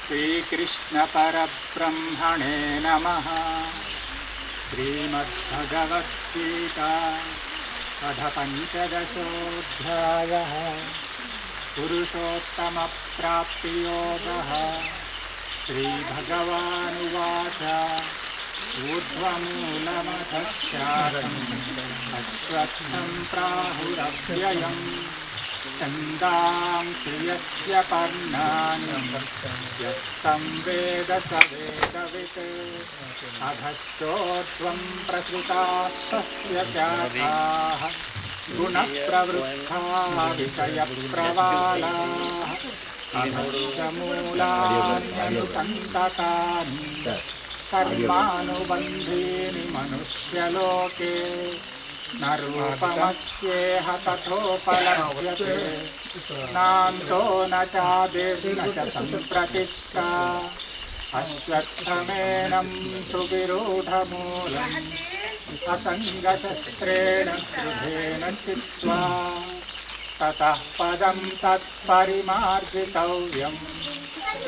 श्रीकृष्ण परब्रह्मणे नमः। श्रीमद्भगवद्गीता अथ पंचदशोऽध्यायः। पुरुषोत्तमप्राप्तियोगः। श्रीभगवानुवाच ऊर्ध्वमूलमधः शाखम् अश्वत्थं प्राहुरव्ययम् छन्दांसि यस्य पर्णानि यस्तं वेद स वेदवित् अधश्चोर्ध्वं प्रसृतास्तस्य शाखाः गुणप्रवृद्धा विषयप्रवालाः अधश्च मूलान्यनुसन्ततानि कर्मानुबन्धीनि मनुष्यलोके न रूपमस्येह तथोपलभ्यते नान्तो न चादिर्न च सम्प्रतिष्ठा अश्वत्थमेनं सुविरूढमूलम् असङ्गशस्त्रेण दृढेन चित्वा ततः पदं तत्परिमार्जितव्यम्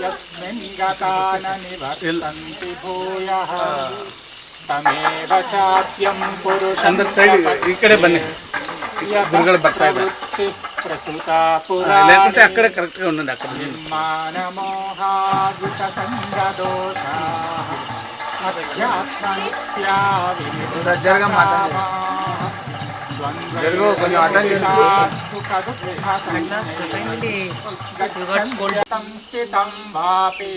यस्मिन् गता न निवर्तन्ति भूयः तमेव चाप्यं पुरुषं इकडे बन्नी గురుగడ బట్టాయి ప్రసూతా పురాణే లేకుంటే అక్కడ కరెక్ట్ గా ఉండండి అక్కడ మానమోహాజిత సంగదోషా అధ్యాత్మనిత్యా జరగా మాట్లాడండి జరగో కొంచెం అర్థం స్థితం వాపి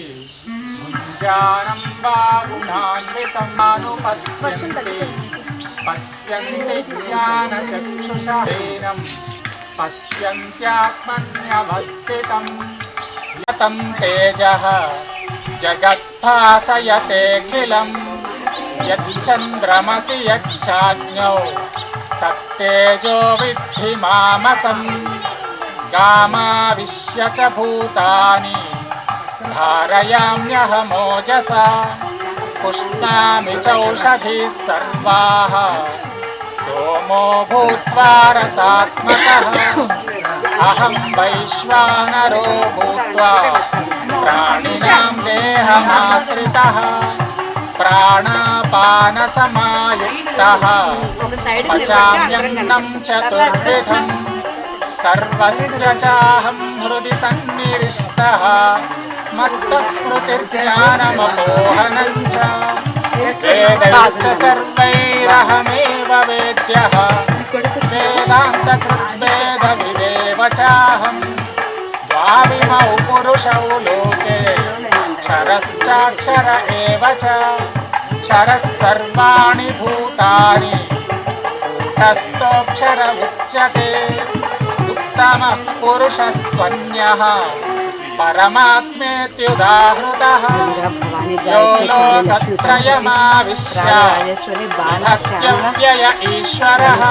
జానం బాగుణాన్వితం అనుపశ్యంతి పశ్యంతి జ్ఞానచక్షుషేనం పశ్యంత్యాత్మన్యవస్థితం యతం తేజః జగద్భాసయతేఖిలం యచ్చంద్రమసి యచ్చాజ్ఞౌ తత్తేజో విద్ధి మామకం గామావిశ్య చ భూతాని ధారయామ్యహమోజసా పుష్ణామి చౌషధీః సర్వాః సోమో భూత్వా రసాత్మకః అహం వైశ్వానరో భూత్వా ప్రాణినాం దేహమాశ్రితః ప్రాణాపానసమాయుక్తః పచామ్యన్నం చతుర్విధం సర్వస్య చాహం హృది సన్నివిష్టః మత్తస్మృతిర్జ్ఞానమపోహనం చ వేదైశ్చ సర్వైరహమేవ వేద్యః వేదాంతకృద్వేదవిదేవ చాహం ద్వావిమౌ పురుషౌ లోకే క్షరశ్చాక్షర ఏవ చ క్షరः సర్వాణి భూతాని కూటస్థోక్షర ఉచ్యతే ఉత్తమః పురుషస్త్వన్యః పరమాత్మేత్యుదాహృతః యో లోకత్రయమావిశ్య విభక్త్యవ్యయ ఈశ్వరః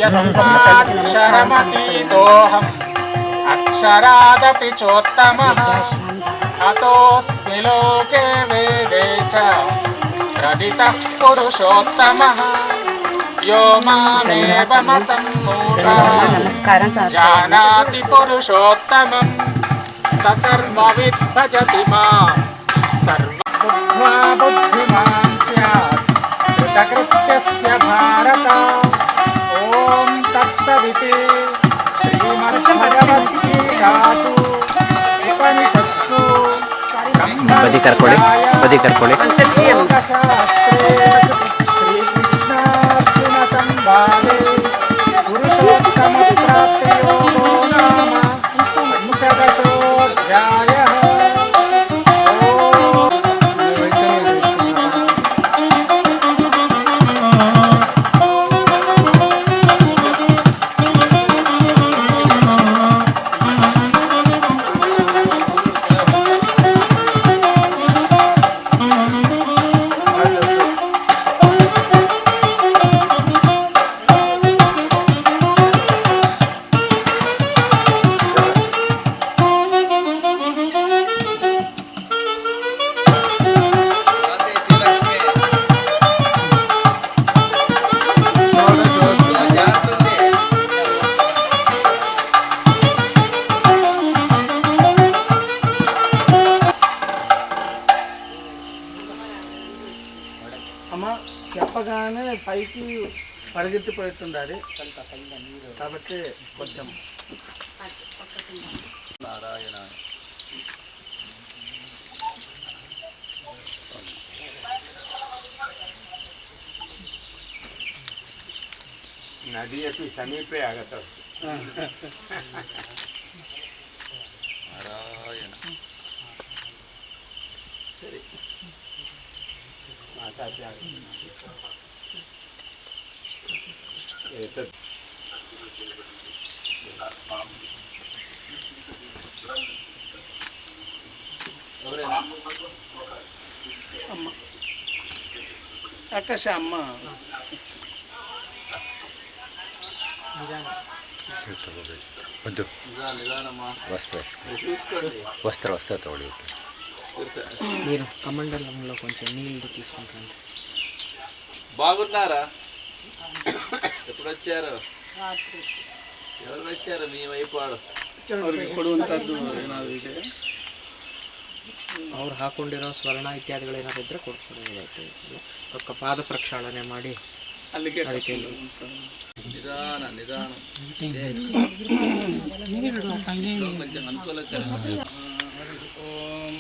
యస్మాక్షరమతీతోऽహం అక్షరాదపి చోత్తమః అతోऽస్మి లోకే వేదే చ ప్రదితః పురుషోత్తమః यो मामेवमसम्मूढः जानाति पुरुषोत्तमं स सर्वविद् भजति मां सर्वबुद्ध्वा बुद्धिमान् स्यात् कृतकृत्यस्य भारत ॐ तत्सदिति श्रीमद्भगवद्गीतासु उपनिषत्सु बदी कर श्रीकृष्णार्जुन పరిగెత్తిపోతుండాలి కాబట్టి కొంచెం నారాయణ नदी अपि समीपे आगता నారాయణ సరే एतत् ఎవరైనా అమ్మ ఆకాశ అమ్మ వద్దు నిదానమ్మా వస్త్ర తోడి మీరు కమండలంలో కొంచెం నీళ్ళు తీసుకుంటాను. బాగున్నారా? ఎప్పుడు వచ్చారు? ఎవరు వచ్చారు మీ వైపు? ಅವ್ರು ಹಾಕೊಂಡಿರೋ ಸ್ವರ್ಣ ಇತ್ಯಾದಿಗಳೇನಾದ್ರು ಇದ್ರೆ ಕೊಡ್ತಾರೆ. ಒಕ್ಕ ಪಾದ ಪ್ರಕ್ಷಾಳನೆ ಮಾಡಿ ಅದಕ್ಕೆ నిదాన నిదానం కొంచెం అనుకూలంగా ఓం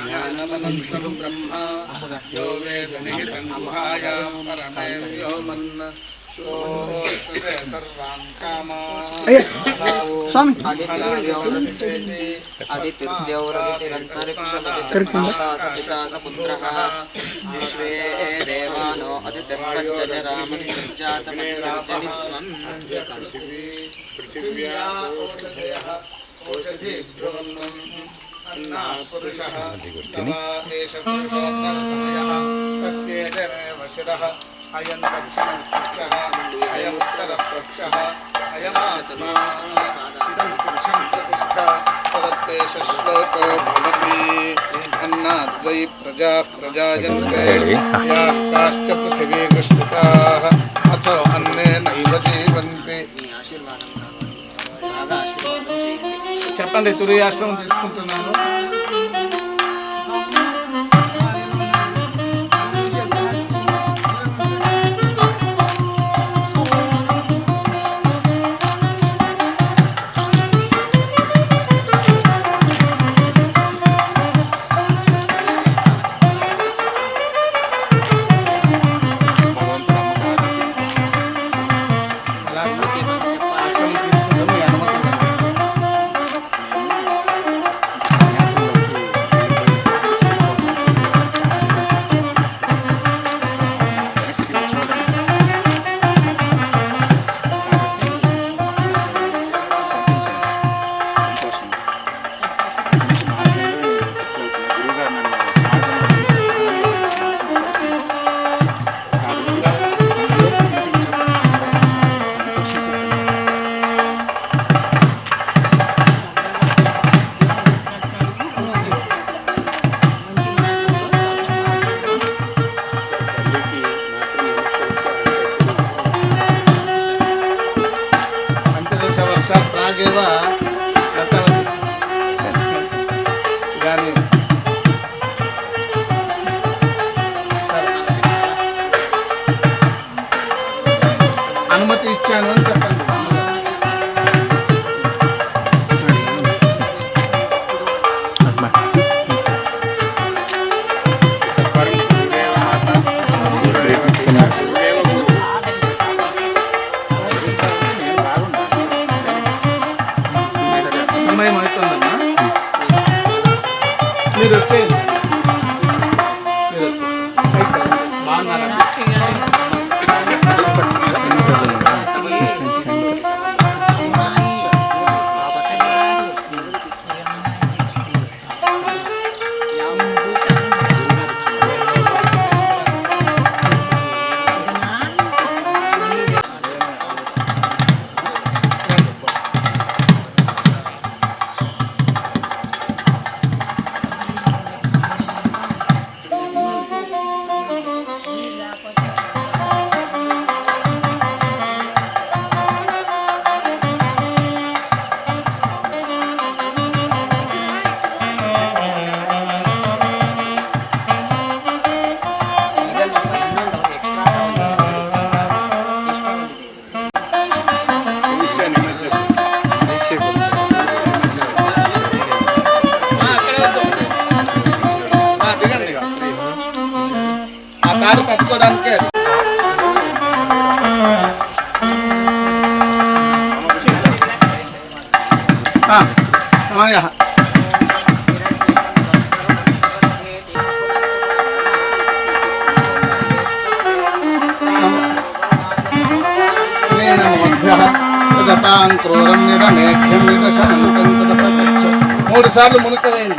జ్ఞానమనంతం బ్రహ్మ యో వేద నిహితం గుహాయాం పరమే వ్యోమన్న సర్వాన్ కామాన్ ವಿಶ್ವೇ ದೇವಾನೋ పృథివ్యా ఓషధీభ్యో అన్నా పురుషః ఏష పురుషోత్తరసమయః తస్యేతమేవ శిరః అయం దక్షిణపక్షః అయం ఉత్తరపక్షః అయమాత్మా ఇదం పురుషం ప్రతిష్ఠ తదత్తేష శ్లోకో భవతి అన్నాద్వై ప్రజాః ప్రజాయంతే యాః కాశ్చ పృథివీగృష్టితాః అథో అన్నేనైవ జీవంతి. చెప్పండి, తురియాశ్రమం తీసుకుంటున్నాను. ఆశ్రమం తీసుకుంటాం, మీ అనుమతి పంచదశ వర్షాत् प्रागेव गतवती इदानीं అనుమతి ఇచ్చాను అని చెప్పండి. సమయం అవుతుందమ్మా, మీరు వచ్చేయండి. మీరు వచ్చేయండి. బాగున్నారా? కారు పట్టుకోవడానికే అది. సమయ క్రూరం మేఘ్యం శాంతం 3 సార్లు మునుకవేయండి.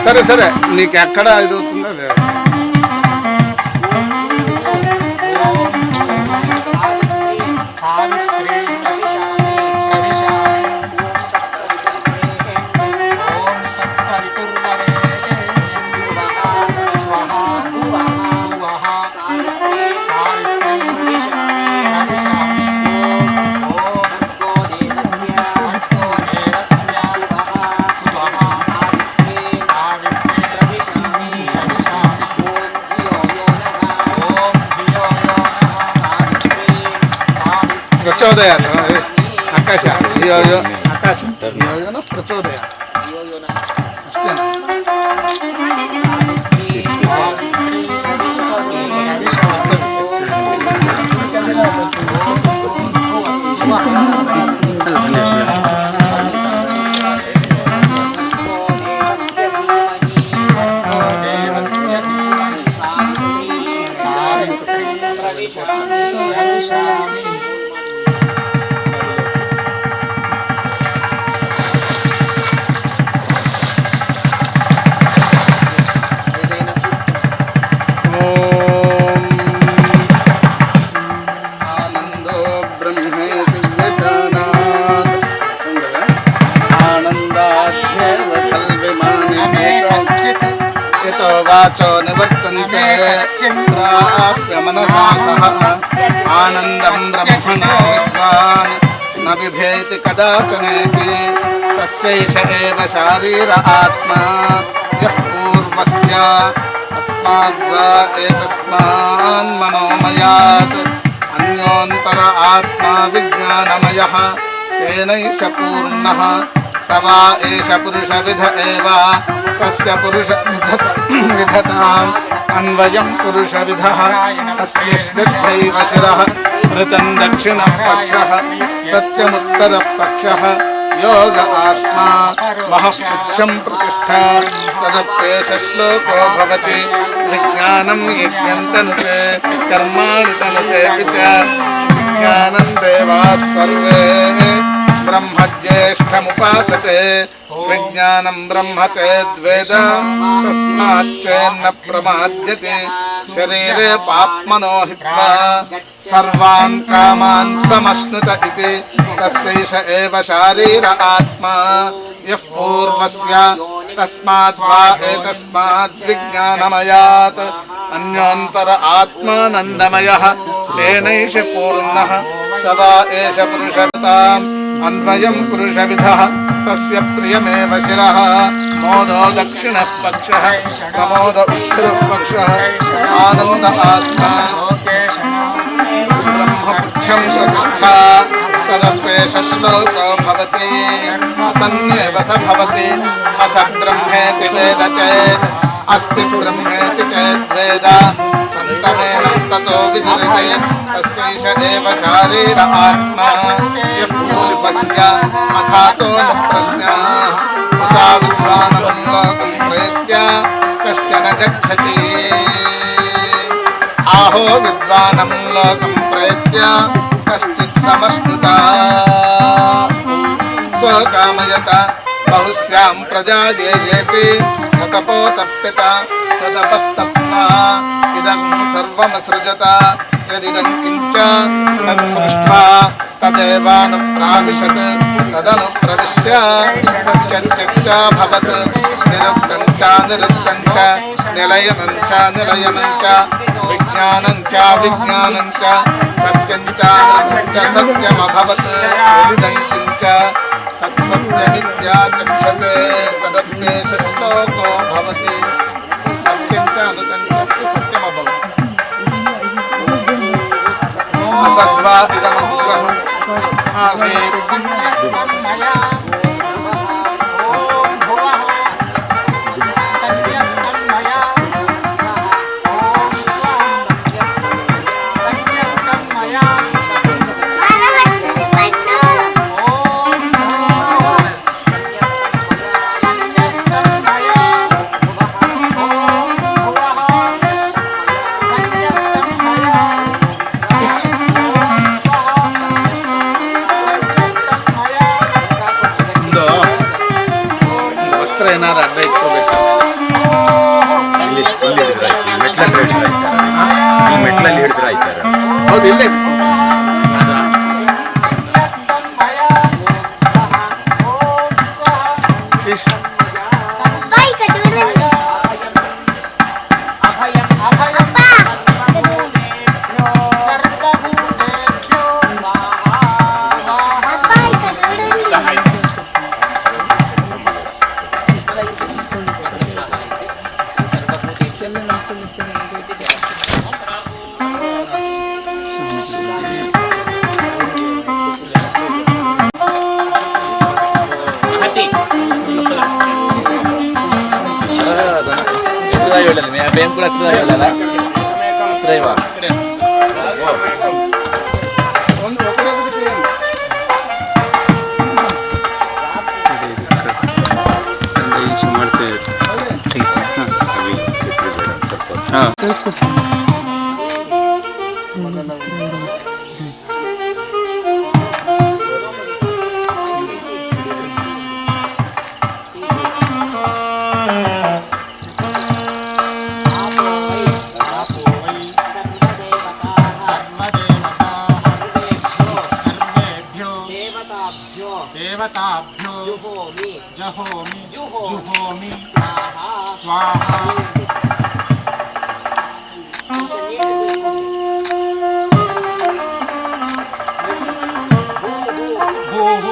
సరే సరే నీకు ఎక్కడ ఇది అవుతుందో లేదు. ప్రచోదయ ఆకాశ ఆకాశ ప్రచోదయ वाचो निवर्तन्ते प्राप्य मनसा सह आनन्दं ब्रह्मणो विद्वान् न बिभेति कदाचनेति तस्यैष एव शारीर आत्मा यः पूर्वस्य तस्माद्वा एतस्मान् मनोमयात् अन्योन्तर आत्मा विज्ञानमयः तेनैष पूर्णः स वा एष पुरुषविध एव तस्य पुरुषविधताम् अन्वयं पुरुषविधः तस्य श्रद्धैव शिरः मृतं दक्षिणः पक्षः सत्यमुत्तरः पक्षः योग आत्मा महः पुच्छं प्रतिष्ठा तदप्येष श्लोको भवति विज्ञानं यज्ञं तनुते कर्माणि तनुते च विज्ञानं देवाः सर्वे ब्रह्म ज्येष्ठमुपासते विज्ञानं ब्रह्म चेद्वेद तस्माच्चेन्न प्रमाद्यते शरीरे पाप्मनो हित्वा सर्वान् कामान् समश्नुत इति तस्यैष एव शारीर आत्मा यः पूर्वस्य तस्माद् वा एतस्माद् विज्ञानमयात् अन्योन्तर आत्मानन्दमयः तेनैष पूर्णः स वा एष पुरुषताम् अन्वयं पुरुषविधः तस्य प्रियमेव शिरः मोदो दक्षिणः पक्षः प्रमोद उत्तरः पक्षः आनन्द आत्मा ब्रह्मपुच्छं प्रतिष्ठा तदप्येष श्लोको भवति असन्नेव स भवति असद्ब्रह्मेति वेद चेत् अस्ति ब्रह्मेति चेत् वेद सन्तमेनं ततो विदुरिते तस्यैष एव शारीर आत्मा यः पूर्वस्य अथातो न प्रश्नः उता विद्वानं लोकं प्रेत्य कश्चन गच्छति आहो विद्वानं लोकं प्रेत्य कश्चित् समश्नुता स्वकामयत बहुस्यां प्रजा येति तपोतप्यत तदपस्तप्ता इदं सर्वमसृजत यदिदं किञ्च तत्सृष्ट्वा तदेवानुप्राविशत् तदनुप्रविश्य सत्यञ्च भवत् निरुक्तं నిరుద్ధం చ నిలయనం చ నిలయనం చ విజ్ఞానం చ విజ్ఞానం చ సత్యం చ అమృతం చ సత్యమభవత్ విదిదం కించ తత్సత్యమిత్యా చక్షతే తదప్యేష శ్లోకో భవతి సత్యం చ అమృతం చ సత్యమభవత్ అసద్వా ఇదమగ్రహం ఆసీత్ ಏನಾರು ಅಡ್ಡ ಇಟ್ಕೋಬೇಕು ಮೆಟ್ಲಲ್ಲಿ ಹಿಡಿದ್ರೆ ಆಯ್ತಾರೆ. ಹೌದು ಇಲ್ಲೇ మేము కూడా దేవతాభ్యో జుహోమి స్వాహా భూః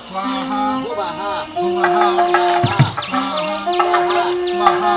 స్వాహా భువః స్వాహా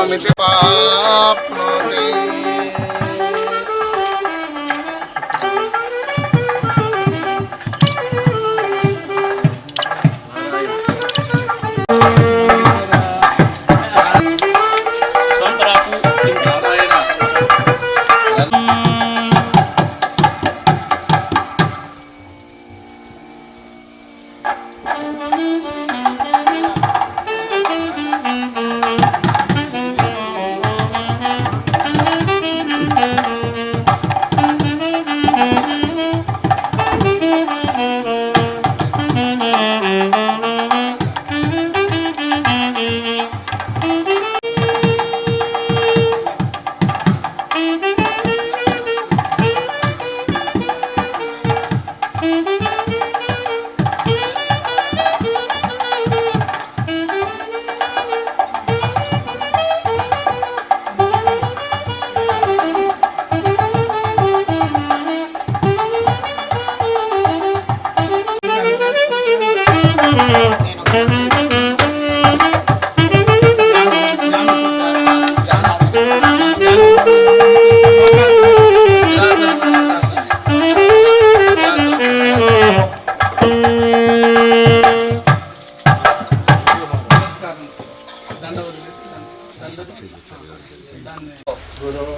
फलमिति प्राप्नोति।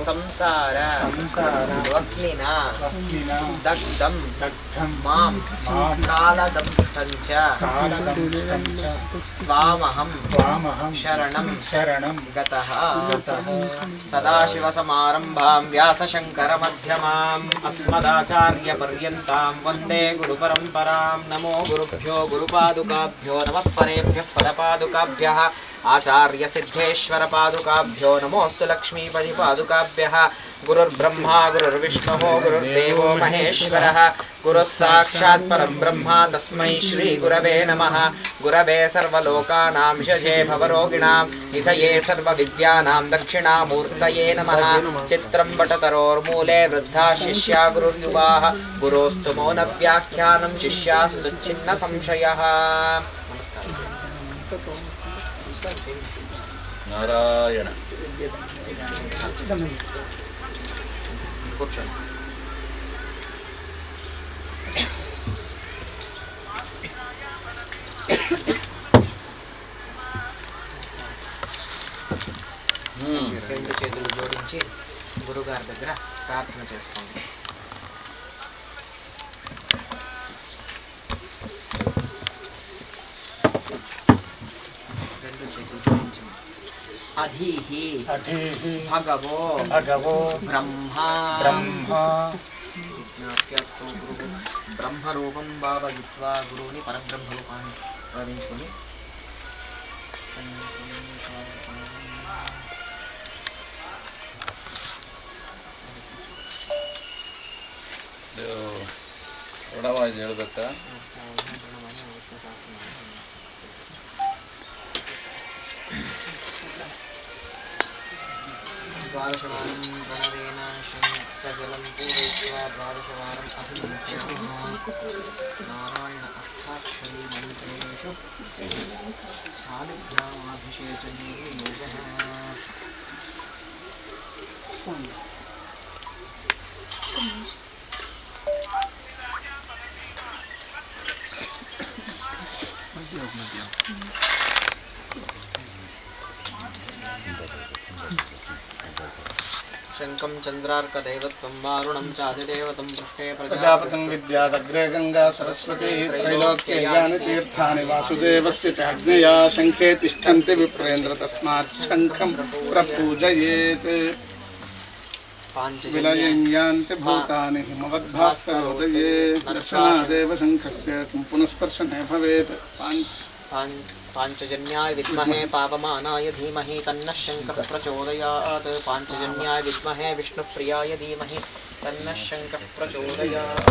संसार वह्निना दग्धं मां कालदंष्टं च त्वामहं शरणं गतः। सदाशिवसमारम्भां व्यासशङ्करमध्यमाम् अस्मदाचार्यपर्यन्तां वन्दे गुरुपरम्परां। नमो गुरुभ्यो गुरुपादुकाभ्यो नमः परेभ्यः पदपादुकाभ्यः आचार्यसिद्धेश्वरपादुकाभ्यो नमोऽस्तु लक्ष्मीपतिपादुकाभ्यः। गुरुर्ब्रह्मा गुरुर्विष्णुः गुरुर्देवो महेश्वरः गुरुः साक्षात् परब्रह्म तस्मै श्रीगुरवे नमः। गुरवे सर्वलोकानां शशे भवरोगिणां निधये सर्वविद्यानां दक्षिणामूर्तये नमः। चित्रं वटतरोर्मूले वृद्धा शिष्या गुरुर्युवाः गुरोस्तु मौनव्याख्यानं शिष्यास्तु छिन्न संशयः। नारायण కూర్చోండి. రెండు చేతులు జోడించి గురుగారి దగ్గర ప్రార్థన చేసుకోండి. రెండు చేతులు జోడించి అధీహి భగవో బ్రహ్మ బ్రహ్మరూపం భావయిత్వా గురువుని పరబ్రహ్మ రూపాన్ని భావించుకొని ಋಣವಾಗಿ ಹೇಳ್ಬೇಕಾ? द्वादशवारं प्रणवेन शङ्खजलं पूरयित्वा द्वादशवारम् नारायण अष्टाक्षरी मन्त्रेषु शालिग्रामाभिषेचने योगः। शङ्खं चन्द्रार्कदैवत्वं वारुणं चादिदेवतं पृष्ठे प्रजापतिं विद्यादग्रे गंगा सरस्वती त्रैलोक्ये यानि तीर्थानि वासुदेवस्य च आज्ञया शङ्खे तिष्ठन्ति विप्रेन्द्र तस्मात् शङ्खं प्रपूजयेत्। विलयन्ति भूतानि हिमवद्भास्करोदये दर्शनादेव शङ्खस्य किं पुनस्पर्शने भवेत्। पांचजन्याय विद्महे पावमानाय धीमहि तन्नः शङ्खः प्रचोदयात्। पांचजन्याय विद्महे विष्णुप्रियाय धीमहि तन्नः शङ्खः प्रचोदयात्।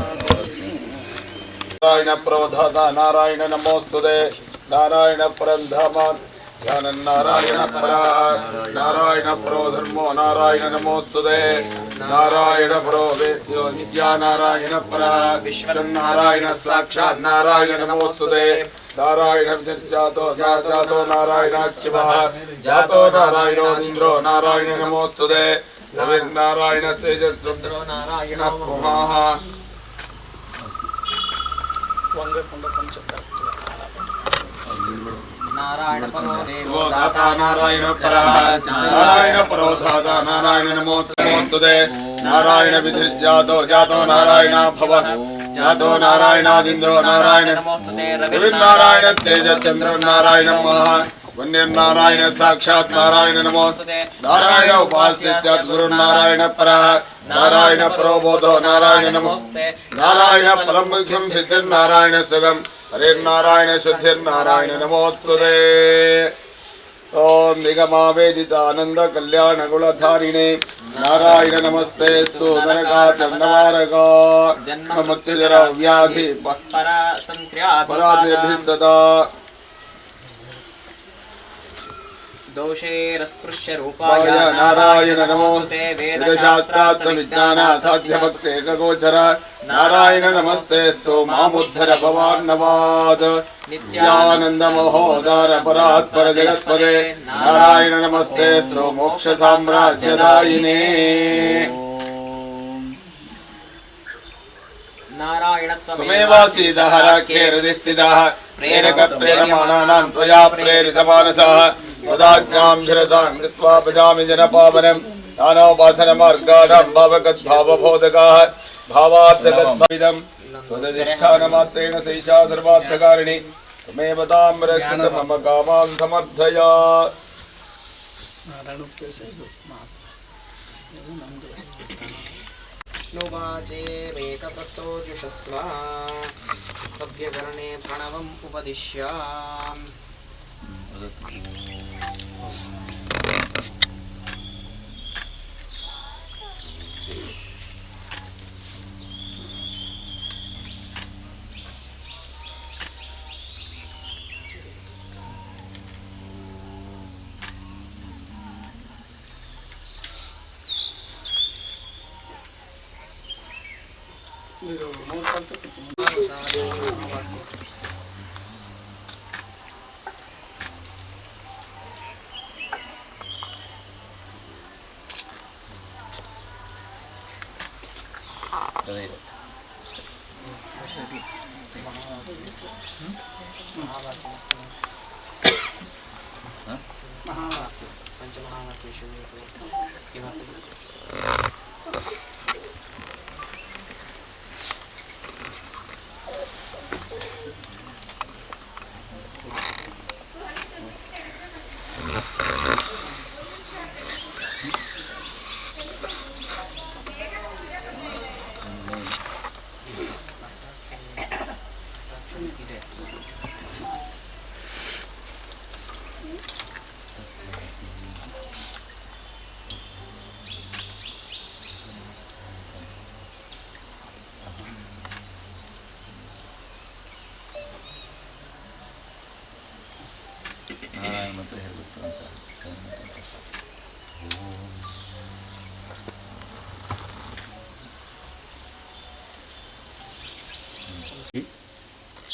नारायण प्रवधाता नारायण नमोस्तुते नारायण परंधाम नारायण परा नारायण प्रो धर्मो नारायण नमोस्तुते नारायण प्रो वेद्यो नित्या नारायण परा विश्वं नारायण साक्षात् नारायण नमोस्तुते नारायण विधिर्जातो जातो नारायणाक्षिवः जातो नारायणोन्द्रो नारायण नमोस्तुते नारायण तेजस्रुद्रो नारायण पुमाः नारायण परो देवो दाता नारायण परः नारायण परो दाता नारायण नमोस्तुते नारायण विधिर्जातो जातो नारायण भवः जातो नारायणादिन्द्रो नारायण रविर्नारायण तेजश्चन्द्रो नारायण महा वन्यनारायण साक्षात् नारायण नमोस्तुते नारायण उपास्य सद्गुरुनारायण परः नारायण परो बोधो नारायण नमोस्तुते नारायण परम मुख्यं सिद्धिर्नारायण सुगम हरिर्नारायण शुद्धिर्नारायण नमोस्तुते ओम निगमावेदितानंद कल्याण गुणधारिणे नारायण नमस्ते सुनरका चंदवारका जन्म मृत्युजरा व्याधि परादेभिः सदा दोषेरस्पृश्य रूपाय नारायण नमोस्तुते वेदशास्त्रार्थ विज्ञान साध्य भक्ते गोचर नारायण नमस्तेस्तु मामुद्धर भवान्नवाद नित्यानंद महोदर परात्पर जगत्पदे नारायण नमस्तेस्तु मोक्ष साम्राज्यदायिने नारायण त्वमेवासीदः हरकेरदिस्थितः प्रेरक प्रेरमाणानां त्वया प्रेरितमानसः वदाज्ञां शिरसां कृत्वा भजामि जनपावनं दानोपासनमार्गाणां भावगद्भावबोधकाः भावार्थगद्भाविदं त्वदधिष्ठानमात्रेण सैषा सर्वार्थकारिणी त्वमेव तां रक्षत मम कामान् समर्थय नोवाचे वेकपतो जुषस्व सभ्यकरणे प्रणवम् उपदिश्याम्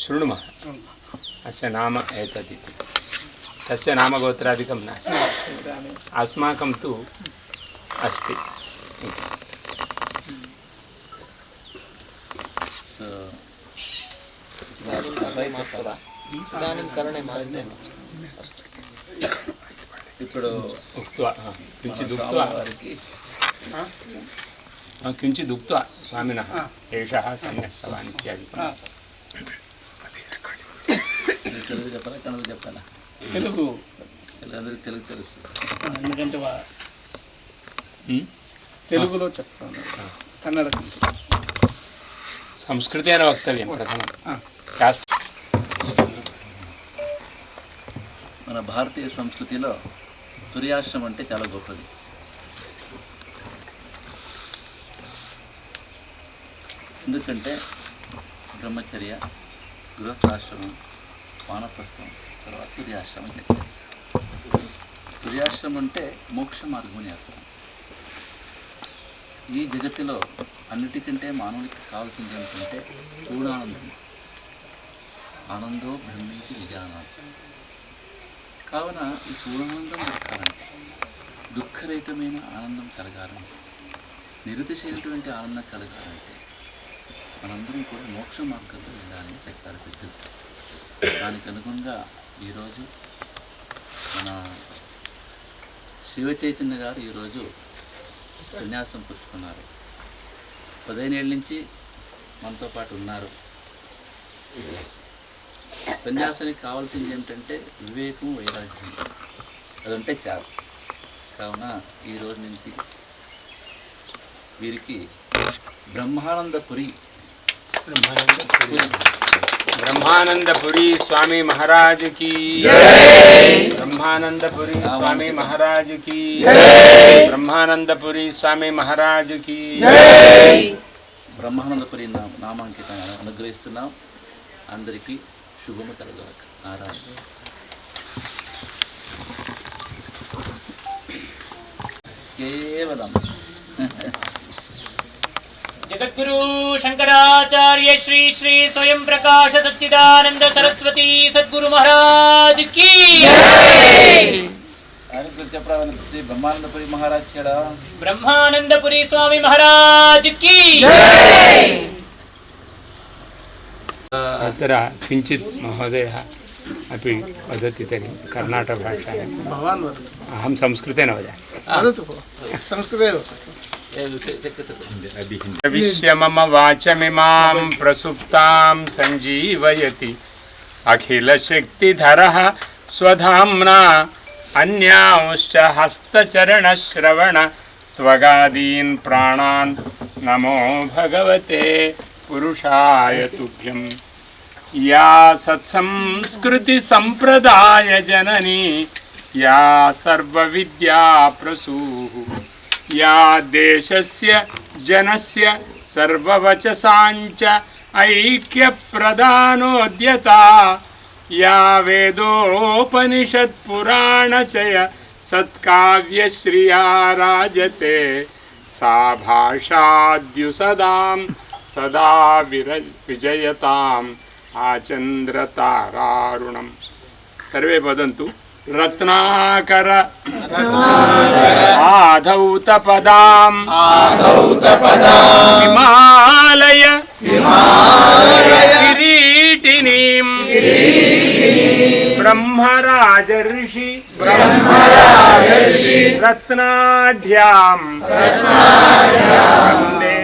शृणुमः अस्य नाम एतदिति तस्य नामगोत्रादिकं नास्ति अस्माकं तु अस्ति इदानीं करणे मास्तु ఇప్పుడు उक्त्वा किञ्चित् उक्त्वा स्वामिनः एषः सन्न्यस्तवान् इत्यादिकं తెలుగు చెప్పాలా కన్నడ చెప్పాలా తెలుగు అందరికీ తెలుగు తెలుసు ఎందుకంటే తెలుగులో చెప్తాను కన్నడ संस्कृतेन वक्तव्यं प्रथमं शास्त्र మన భారతీయ సంస్కృతిలో తుర్యాశ్రమం అంటే చాలా గొప్పది. ఎందుకంటే బ్రహ్మచర్య, గృహస్థాశ్రమం, వానప్రస్థం, తర్వాత తుర్యాశ్రమం చెప్పారు. తుర్యాశ్రమం అంటే మోక్ష మార్గం అని అర్థం. ఈ జగత్తులో అన్నిటికంటే మానవుడికి కావాల్సింది ఏంటంటే పూర్ణానందం. ఆనందో బ్రహ్మేతి విజానాతి. కావున ఈ పూర్ణానందం దొరకాలంటే, దుఃఖరహితమైన ఆనందం కలగాలంటే, నిరతిశైనటువంటి ఆనందం కలగాలంటే మనందరం కూడా మోక్ష మార్గంలో వెళ్ళాలని చెప్తారు పెద్దలు. దానికి అనుగుణంగా ఈరోజు మన శివ చైతన్య గారు ఈరోజు సన్యాసం పుచ్చుకున్నారు. 15 ఏళ్ళ నుంచి మనతో పాటు ఉన్నారు. సన్యాసానికి కావాల్సింది ఏంటంటే వివేకం, వైరాగ్యం. అదంటే చాలు. కావున ఈరోజు నుంచి వీరికి బ్రహ్మానందపురి ब्रह्मानंदपुरी स्वामी महाराज की ब्रह्मानंदपुरी स्वामी महाराज की ब्रह्मानंदपुरी स्वामी महाराज की బ్రహ్మానందపురి నామాంకితాన్ని అనుగ్రహిస్తున్నాం. అందరికీ శుభము కలగాక. నారాయణ. కేవలం जगद्गुरु शंकराचार्य श्री श्री स्वयं प्रकाश सच्चिदानंद सरस्वती सद्गुरु महाराज की చెప్పరా శ్రీ బ్రహ్మానందపురి మహారాజ్ చెడా ब्रह्मानंदपुरी स्वामी महाराज की अत्र किञ्चित् महोदयः अपि वदति तर्हि कर्णाटकभाषायां भवान् वदतु। अहं संस्कृतेन वदामि वदतु संस्कृते विश्य मम वाचमिमां प्रसुप्तां सञ्जीवयति अखिलशक्तिधरः स्वधाम्ना अन्यांश्च हस्तचरणश्रवण त्वगादीन् प्राणान् नमो भगवते पुरुषाय तुभ्यं। या सत्संस्कृति संप्रदाय जननी या सर्वविद्या प्रसूः या देशस्य जनस्य सर्ववचसाञ्च ऐक्यप्रदानोद्यता या वेदोपनिषत्पुराणचय सत्काव्यश्रिया राजते सा भाषाद्युसदां सदा विजयताम् आचन्द्रतारारुणम्। सर्वे वदन्तु रत्नाकर आधौतपदाम् हिमालय किरीटिनीं ब्रह्मराजर्षि रत्नाढ्यां वन्दे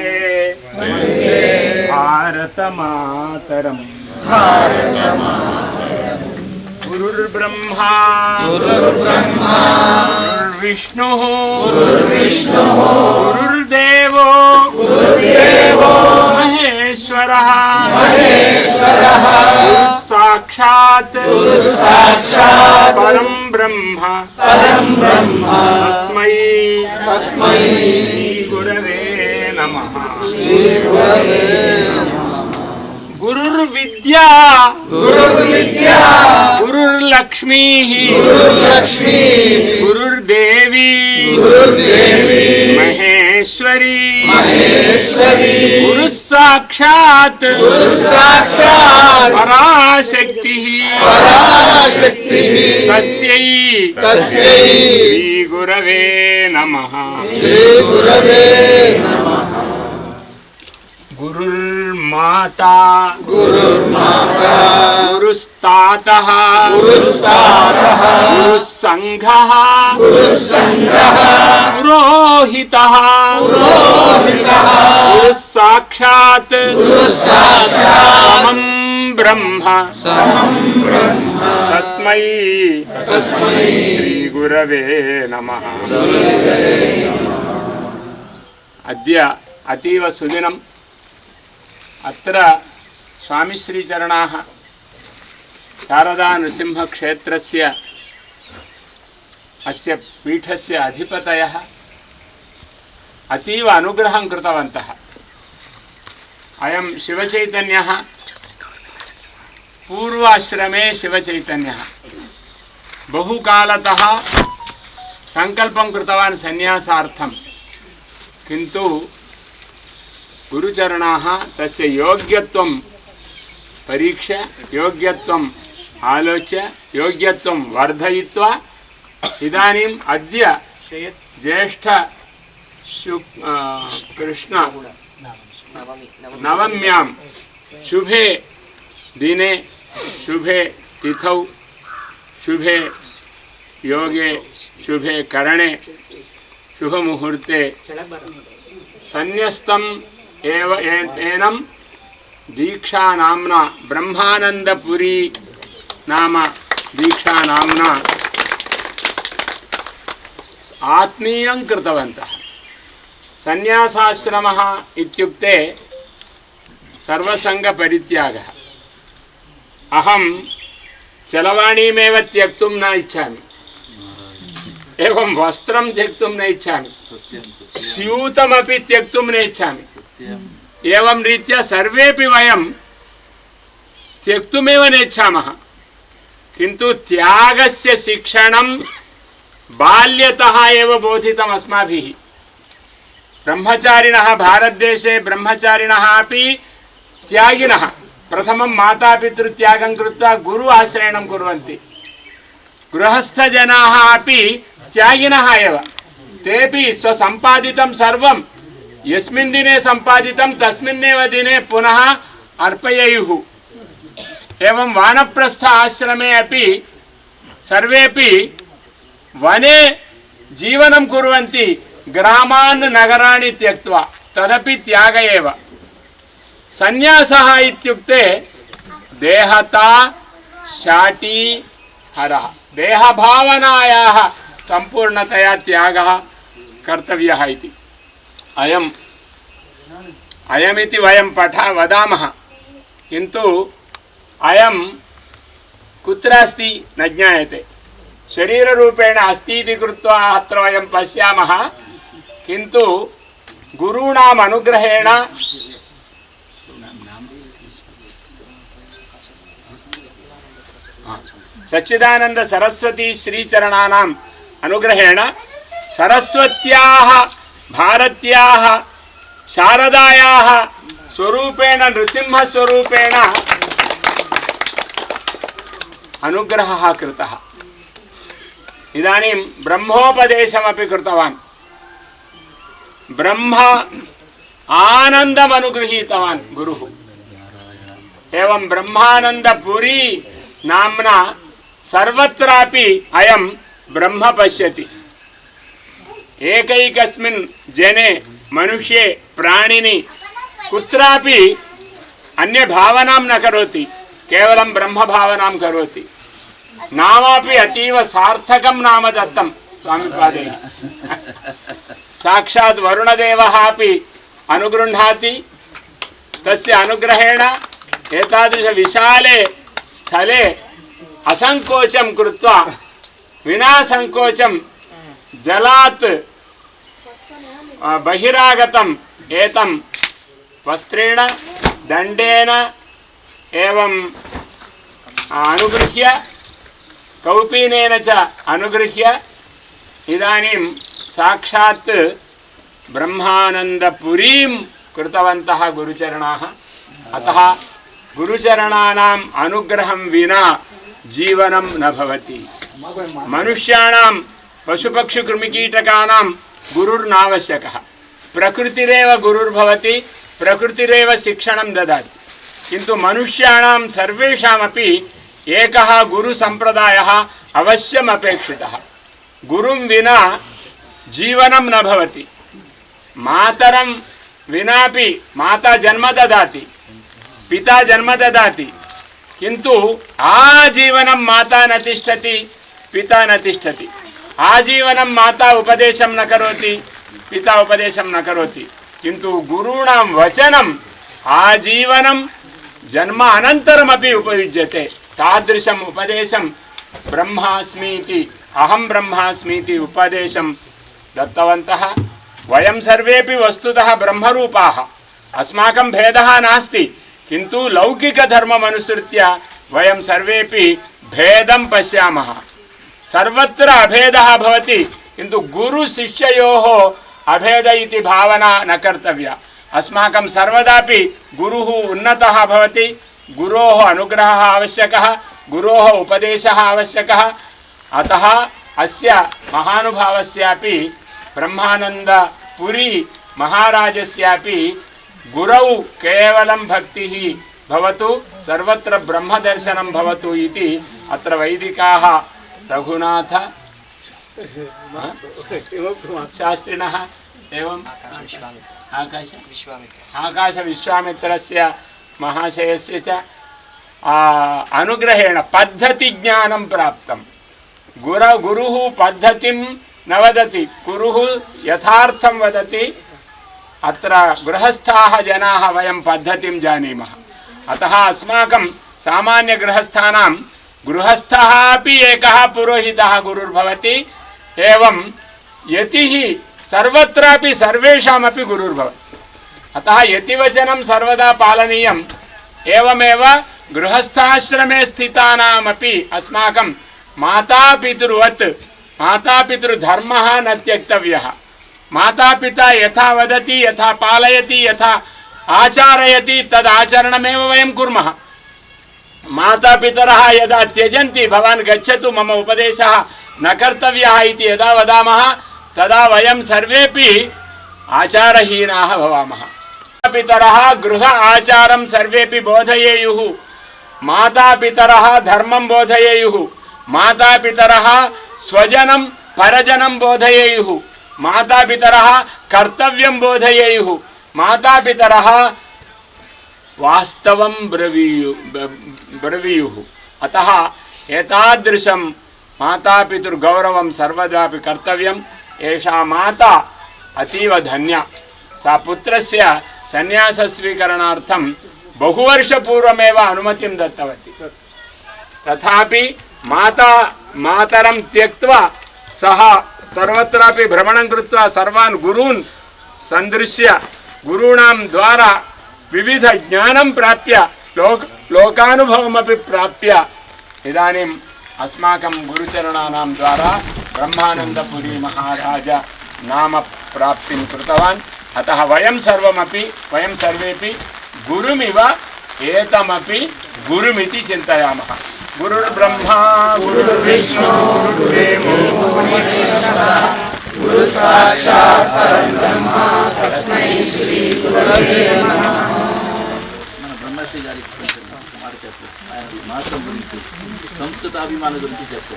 भारतमातरम्। गुरुर्ब्रह्मा गुरुर्विष्णुः गुरुर्देवो महेश्वरः गुरुसाक्षात् परं ब्रह्म तस्मै गुरवे नमः। गुरुर्विद्या गुरुर्लक्ष्मी गुरुर्देवी महेश्वरी गुरुसाक्षात् पराशक्ति तस्यै श्रीगुरवे नमः। गुरुर्माता गुरुस्तातः गुरुसंघः पुरोहितः गुरुसाक्षात् समं ब्रह्म तस्मै श्रीगुरवे नमः। अद्य अतीव सुदिनम्। अत्र स्वामिश्रीचरणाः शारदा नृसिंहक्षेत्रस्य अस्य पीठस्य अधिपतयः अतीव अनुग्रहं कृतवन्तः। अयं शिवचैतन्यः पूर्वाश्रमे शिवचैतन्यः बहुकालतः सङ्कल्पं कृतवान् सन्यासार्थं, किन्तु गुरुचरणाः तस्य योग्यत्वं परीक्ष्य योग्यत्वम् आलोच्य योग्यत्वं वर्धयित्वा इदानीम् अद्य ज्येष्ठ कृष्ण नवम्यां शुभे दिने शुभे तिथौ शुभे योगे शुभे करणे शुभमुहूर्ते सन्न्यस्तम् एव एनं दीक्षा नाम्ना ब्रह्मानंदपुरी नाम दीक्षा नाम्ना आत्मीयं कृतवन्तः। सन्यासाश्रमः इत्युक्ते सर्वसङ्गपरित्यागः। अहं चलवाणीमेव त्यक्तुं न इच्छामि, एवं वस्त्रं त्यक्तुं न इच्छामि, स्यूतमपि त्यक्तुं न इच्छामि। एवं रीत्या सर्वेपि वयं त्यक्तुमेव नेच्छामः, किन्तु त्यागस्य शिक्षणं बाल्यतः एव बोधितम् अस्माभिः। ब्रह्मचारिणः भारतदेशे ब्रह्मचारिणः अपि त्यागिनः प्रथमं मातापितृत्यागं कृत्वा गुरु आश्रयणं कुर्वन्ति। गृहस्थजनाः अपि त्यागिनः एव, तेपि स्वसम्पादितं सर्वं यस्मिन् दिने सम्पादितं तस्मिन्नेव दिने पुनः अर्पयेयुः। एवं वानप्रस्थ आश्रमे अपि सर्वेपि वने जीवनं कुर्वन्ति, ग्रामान् नगराणि त्यक्त्वा, तदपि त्याग एव। सन्यासः इत्युक्ते देहता शाटी हरः, देहभावनायाः सम्पूर्णतया त्यागः कर्तव्यः इति। अयमिति वयं वदामः, किन्तु अयं कुत्र अस्ति न ज्ञायते। शरीररूपेण अस्ति इति कृत्वा अत्र वयं पश्यामः, किन्तु गुरूणाम् अनुग्रहेण सच्चिदानंद सरस्वती श्रीचरणानाम् अनुग्रहेण सरस्वत्याः भारत्याः शारदायाः स्वरूपेण नृसिंहस्वरूपेण अनुग्रहः कृतः। इदानीं ब्रह्मोपदेशमपि कृतवान्, ब्रह्म आनन्दम् अनुगृहीतवान् गुरुः। एवं ब्रह्मानन्दपुरी नाम्ना सर्वत्रापि अयं ब्रह्म पश्यति। एकैकस्मिन् जने मनुष्ये प्राणिनि कुत्रापि अन्य भावनां न करोति, केवलं ब्रह्म भावनां करोति। नामापि अतीव सार्थकं नाम दत्तं स्वामिपादैः। साक्षात् वरुणदेवः अपि अनुगृह्णाति। तस्य अनुग्रहेण एतादृश विशाले स्थले असंकोचं कृत्वा विना संकोचं जलात् बहिरागतम् एतं वस्त्रेण दण्डेन एवं अनुगृह्य कौपीनेन च अनुगृह्य इदानीं साक्षात् ब्रह्मानन्दपुरीं कृतवन्तः गुरुचरणाः। अतः गुरुचरणानाम् अनुग्रहं विना जीवनं न भवति। मनुष्याणां पशुपक्षिकृमिकीटकानां गुरुर्नावश्यकः। प्रकृतिरेव गुरुर्भवति, प्रकृतिरेव शिक्षणं ददाति। किन्तु मनुष्याणां सर्वेषामपि एकः गुरुसम्प्रदायः अवश्यम् अपेक्षितः। गुरुं विना जीवनं न भवति। मातरं विनापि माता जन्म ददाति, पिता जन्म ददाति, किन्तु आजीवनं माता न तिष्ठति, पिता न तिष्ठति। आजीवनं माता उपदेशं न करोति, पिता उपदेशं न करोति, किन्तु गुरूणां वचनम् आजीवनं जन्म अनन्तरमपि उपयुज्यते। तादृशम् उपदेशं ब्रह्मास्मीति, अहं ब्रह्मास्मीति उपदेशं दत्तवन्तः। वयं सर्वेपि वस्तुतः ब्रह्मरूपाः, अस्माकं भेदः नास्ति, किन्तु लौकिकधर्ममनुसृत्य वयं सर्वेपि भेदं पश्यामः। सर्वत्र अभेदः भवति, किन्तु गुरुशिष्ययोः अभेद इति भावना न कर्तव्या। अस्माकं सर्वदापि गुरुः उन्नतः भवति, गुरोः अनुग्रहः आवश्यकः, गुरोः उपदेशः आवश्यकः। अतः अस्य महानुभावस्यापि ब्रह्मानन्दपुरी महाराजस्यापि गुरौ केवलं भक्तिः भवतु, सर्वत्र ब्रह्मदर्शनं भवतु इति अत्र वैदिकाः रघुनाथ शास्त्रिणः एवं आकाशविश्वामित्रस्य महाशयस्य च अनुग्रहेण पद्धतिज्ञानं प्राप्तं। गुरुः पद्धतिं न वदति, गुरुः यथार्थं वदति। अत्र गृहस्थाः जनाः वयं पद्धतिं जानीमः। अतः अस्माकं सामान्यगृहस्थानां गृहस्थः अपि एकः पुरोहितः गुरुर्भवति, एवं यतिः सर्वत्रापि सर्वेषामपि गुरुर्भवति। अतः यतिवचनं सर्वदा पालनीयम्। एवमेव गृहस्थाश्रमे स्थितानामपि अस्माकं मातापितृवत् मातापितृधर्मः न त्यक्तव्यः। मातापिता यथा वदति, यथा पालयति, यथा आचारयति तदाचरणमेव वयं कुर्मः। मातापितरः यदा त्यजन्ति, भवान् गच्छतु मम उपदेशः न कर्तव्यः इति यदा वदामः, तदा वयं सर्वेपि आचारहीनाः भवामः। मातापितरः गृह आचारं सर्वेपि बोधयेयुः, मातापितरः धर्मं बोधयेयुः, मातापितरः स्वजनं परजनं बोधयेयुः, मातापितरः कर्तव्यं बोधयेयुः, मातापितरः वास्तवं ब्रवीयुः। अतः एतादृशं मातापितृगौरवं सर्वदापि कर्तव्यम्। एषा माता अतीव धन्या। सा पुत्रस्य सन्यासस्वीकरणार्थं बहुवर्षपूर्वमेव अनुमतिं दत्तवती। तथापि मातरं त्यक्त्वा सः सर्वत्रापि भ्रमणं कृत्वा सर्वान् गुरून् सन्दृश्य गुरूणां द्वारा विविध ज्ञानं प्राप्य लोकानुभवमपि प्राप्य इदानीम् अस्माकं गुरुचरणानां द्वारा ब्रह्मानन्दपुरी महाराज नाम प्राप्तिं कृतवान्। अतः वयं सर्वेपि गुरुमिव एतमपि गुरुमिति चिन्तयामः। गुरुर्ब्रह्मा गुरुर्विष्णु गुरुर्देवो महेश्वरः, गुरुः साक्षात् परं ब्रह्म तस्मै श्री गुरवे नमः। మన బ్రహ్మశ్రీ గారికి కొంచెం మాట చెప్పు, ఆయన మాత్రం గురించి సంస్కృతాభిమానం గురించి చెప్పు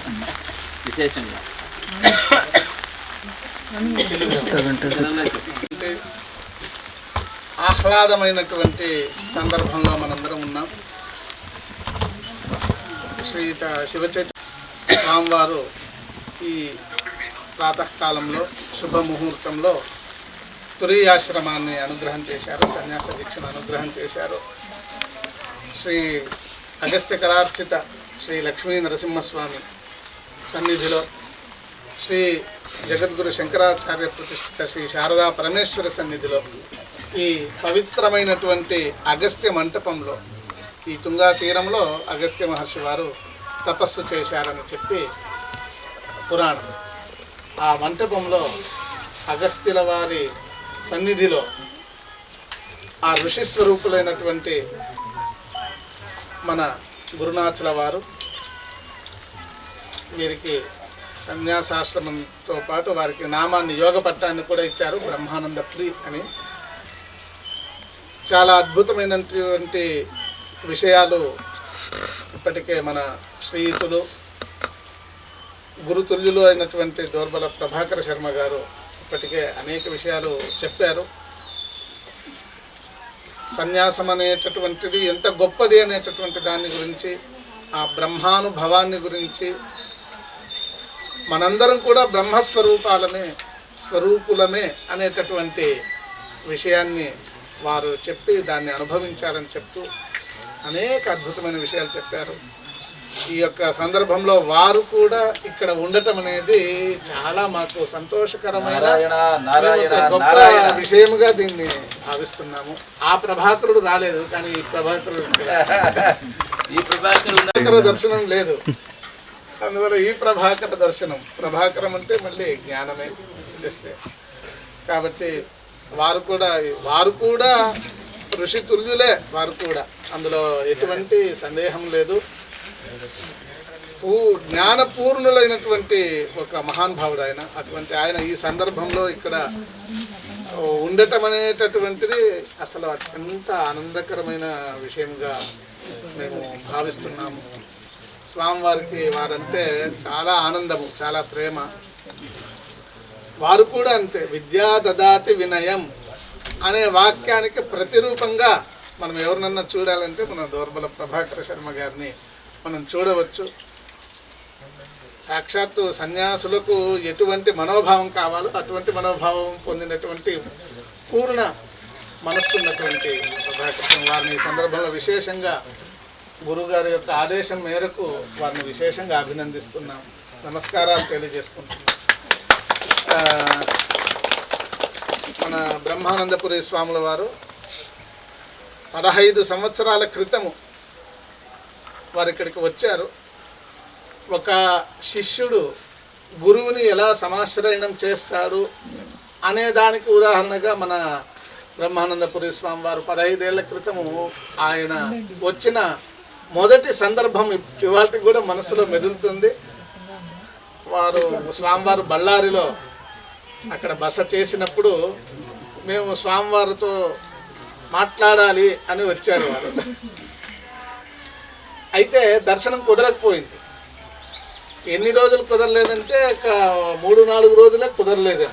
విశేషంగా. ఆహ్లాదమైనటువంటి సందర్భంలో మనందరం ఉన్నాం. శ్రీ శివచైతన్య రాంవారు ఈ ప్రాతకాలంలో శుభముహూర్తంలో తురీయాశ్రమాన్ని అనుగ్రహం చేశారు, సన్యాస దీక్షను అనుగ్రహం చేశారు. శ్రీ అగస్త్యకరార్చిత శ్రీ లక్ష్మీ నరసింహస్వామి సన్నిధిలో, శ్రీ జగద్గురు శంకరాచార్య ప్రతిష్ఠిత శ్రీ శారదా పరమేశ్వర సన్నిధిలో, ఈ పవిత్రమైనటువంటి అగస్త్య మంటపంలో, ఈ తుంగా తీరంలో అగస్త్య మహర్షి వారు తపస్సు చేశారని చెప్పి పురాణం. ఆ మంటపంలో అగస్త్యుల వారి సన్నిధిలో ఆ ఋషి స్వరూపులైనటువంటి మన గురునాథుల వారు వీరికి సన్యాసాశ్రమంతో పాటు వారికి నామాన్ని, యోగ పట్టాన్ని కూడా ఇచ్చారు, బ్రహ్మానందపురి అని. చాలా అద్భుతమైనటువంటి విషయాలు ఇప్పటికే మన శ్రీయుతులు గురుతుల్యులు అయినటువంటి దోర్బల ప్రభాకర శర్మ గారు ఇప్పటికే అనేక విషయాలు చెప్పారు. సన్యాసం అనేటటువంటిది ఎంత గొప్పది అనేటటువంటి దాని గురించి, ఆ బ్రహ్మానుభవాన్ని గురించి, మనందరం కూడా స్వరూపులమే అనేటటువంటి విషయాన్ని వారు చెప్పి దాన్ని అనుభవించారని చెప్తూ అనేక అద్భుతమైన విషయాలు చెప్పారు. ఈ యొక్క సందర్భంలో వారు కూడా ఇక్కడ ఉండటం అనేది చాలా మాకు సంతోషకరమైన గొప్ప విషయముగా దీన్ని భావిస్తున్నాము. ఆ ప్రభాకరుడు రాలేదు, కానీ ఈ ప్రభాకరుడు దర్శనం లేదు. అందువల్ల ఈ ప్రభాకర దర్శనం, ప్రభాకరం అంటే మళ్ళీ జ్ఞానమే తెలిస్తే. కాబట్టి వారు కూడా ఋషి తుల్యులే. వారు కూడా అందులో ఎటువంటి సందేహం లేదు. జ్ఞానపూర్ణులైనటువంటి ఒక మహానుభావుడు ఆయన. అటువంటి ఆయన ఈ సందర్భంలో ఇక్కడ ఉండటం అనేటటువంటిది అసలు అత్యంత ఆనందకరమైన విషయంగా మేము భావిస్తున్నాము. స్వామివారికి వారంటే చాలా ఆనందము, చాలా ప్రేమ. వారు కూడా అంతే. విద్యా దదాతి వినయం అనే వాక్యానికి ప్రతిరూపంగా మనం ఎవరినన్నా చూడాలంటే మన దోర్బల ప్రభాకర శర్మ గారిని మనం చూడవచ్చు. సాక్షాత్తు సన్యాసులకు ఎటువంటి మనోభావం కావాలో అటువంటి మనోభావం పొందినటువంటి పూర్ణ మనస్సు ఉన్నటువంటి ప్రభాకర శర్మ వారిని ఈ సందర్భంలో విశేషంగా గురుగారి యొక్క ఆదేశం మేరకు వారిని విశేషంగా అభినందిస్తున్నాం, నమస్కారాలు తెలియజేసుకుంటున్నాం. మన బ్రహ్మానందపురి స్వాముల వారు 15 సంవత్సరాల క్రితము వారు ఇక్కడికి వచ్చారు. ఒక శిష్యుడు గురువుని ఎలా సమాశ్రయణం చేస్తాడు అనే దానికి ఉదాహరణగా మన బ్రహ్మానందపురి స్వామి వారు 15 ఏళ్ల క్రితము ఆయన వచ్చిన మొదటి సందర్భం ఇవాళకి కూడా మనసులో మెదులుతుంది. వారు స్వామివారు బళ్ళారిలో అక్కడ బస చేసినప్పుడు మేము స్వామివారితో మాట్లాడాలి అని వచ్చారు వారు. అయితే దర్శనం కుదరకపోయింది. ఎన్ని రోజులు కుదరలేదంటే 3-4 రోజులే కుదరలేదు.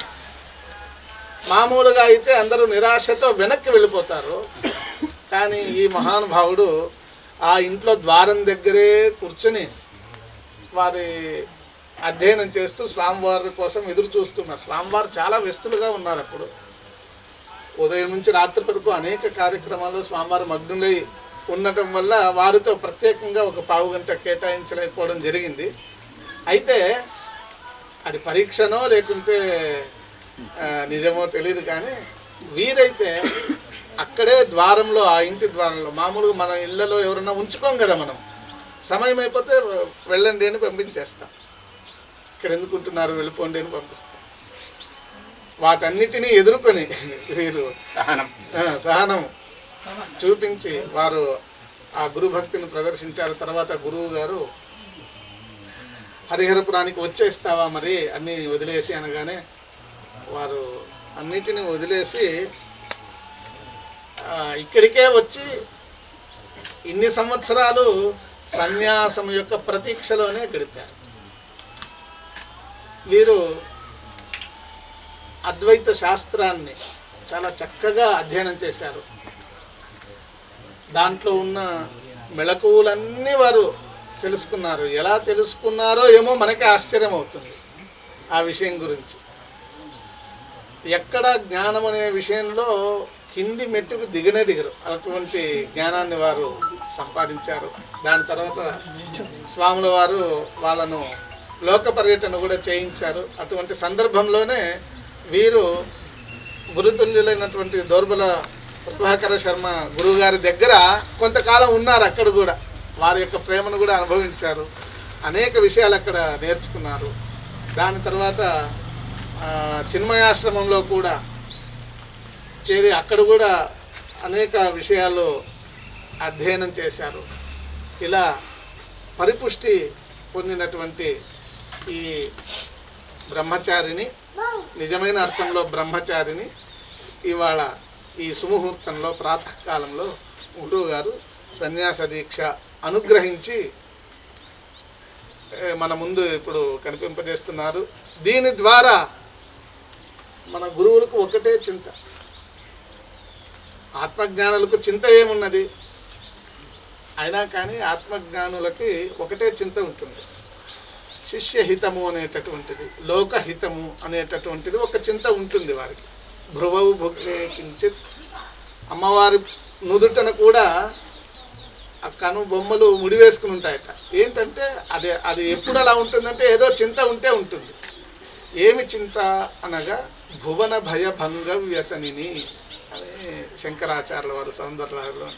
మామూలుగా అయితే అందరూ నిరాశతో వెనక్కి వెళ్ళిపోతారు. కానీ ఈ మహానుభావుడు ఆ ఇంట్లో ద్వారం దగ్గరే కూర్చొని వారి అధ్యయనం చేస్తూ స్వామివారి కోసం ఎదురు చూస్తున్నారు. స్వామివారు చాలా వ్యస్తులుగా ఉన్నారు. అప్పుడు ఉదయం నుంచి రాత్రి వరకు అనేక కార్యక్రమాలు స్వామివారు మగ్నులై ఉండటం వల్ల వారితో ప్రత్యేకంగా ఒక పావు గంట కేటాయించలేకపోవడం జరిగింది. అయితే అది పరీక్షనో లేకుంటే నిజమో తెలియదు, కానీ వీరైతే అక్కడే ద్వారంలో, ఆ ఇంటి ద్వారంలో, మామూలుగా మన ఇళ్లలో ఎవరన్నా ఉంచుకోం కదా మనం, సమయం అయిపోతే వెళ్ళండి అని పంపించేస్తాం. ఇక్కడ ఎందుకుంటున్నారు వెళ్ళిపోండి అని పంపిస్తాం. వాటన్నిటినీ ఎదుర్కొని వీరు సహనం చూపించి వారు ఆ గురుభక్తిని ప్రదర్శించారు. తర్వాత గురువు గారు హరిహరపురానికి వచ్చేస్తావా మరి అన్నీ వదిలేసి అనగానే వారు అన్నిటినీ వదిలేసి ఇక్కడికే వచ్చి ఇన్ని సంవత్సరాలు సన్యాసం యొక్క ప్రతీక్షలోనే గడిపారు. వీరు అద్వైత శాస్త్రాన్ని చాలా చక్కగా అధ్యయనం చేశారు. దాంట్లో ఉన్న మెళకువలన్నీ వారు తెలుసుకున్నారు. ఎలా తెలుసుకున్నారో ఏమో మనకే ఆశ్చర్యం అవుతుంది ఆ విషయం గురించి. ఎక్కడ జ్ఞానం అనే విషయంలో కింది మెట్టుకు దిగరు. అటువంటి జ్ఞానాన్ని వారు సంపాదించారు. దాని తర్వాత స్వాముల వారు వాళ్ళను లోక పర్యటన కూడా చేయించారు. అటువంటి సందర్భంలోనే వీరు గురుతుల్యులైనటువంటి దోర్బల ప్రభాకర శర్మ గురువుగారి దగ్గర కొంతకాలం ఉన్నారు. అక్కడ కూడా వారి యొక్క ప్రేమను కూడా అనుభవించారు. అనేక విషయాలు అక్కడ నేర్చుకున్నారు. దాని తర్వాత చిన్మయాశ్రమంలో కూడా చేరి అక్కడ కూడా అనేక విషయాలు అధ్యయనం చేశారు. ఇలా పరిపుష్టి పొందినటువంటి ఈ బ్రహ్మచారిని, నిజమైన అర్థంలో బ్రహ్మచారిని ఇవాళ ఈ సుముహూర్తంలో ప్రాతకాలంలో గురువు గారు సన్యాస దీక్ష అనుగ్రహించి మన ముందు ఇప్పుడు కనిపింపజేస్తున్నారు. దీని ద్వారా మన గురువులకు ఒకటే చింత. ఆత్మజ్ఞానులకు చింత ఏమున్నది? అయినా కానీ ఆత్మజ్ఞానులకి ఒకటే చింత ఉంటుంది. శిష్యహితము అనేటటువంటిది, లోకహితము అనేటటువంటిది ఒక చింత ఉంటుంది వారికి. భ్రువవు భుక్తే కించిత్. అమ్మవారి నుదుటన కూడా ఆ కను బొమ్మలు ముడివేసుకుని ఉంటాయట. ఏంటంటే అది ఎప్పుడు అలా ఉంటుందంటే ఏదో చింత ఉంటే ఉంటుంది. ఏమి చింత అనగా భువన భయ భంగ వ్యసనిని అని శంకరాచార్యుల వారు సౌందర్యలో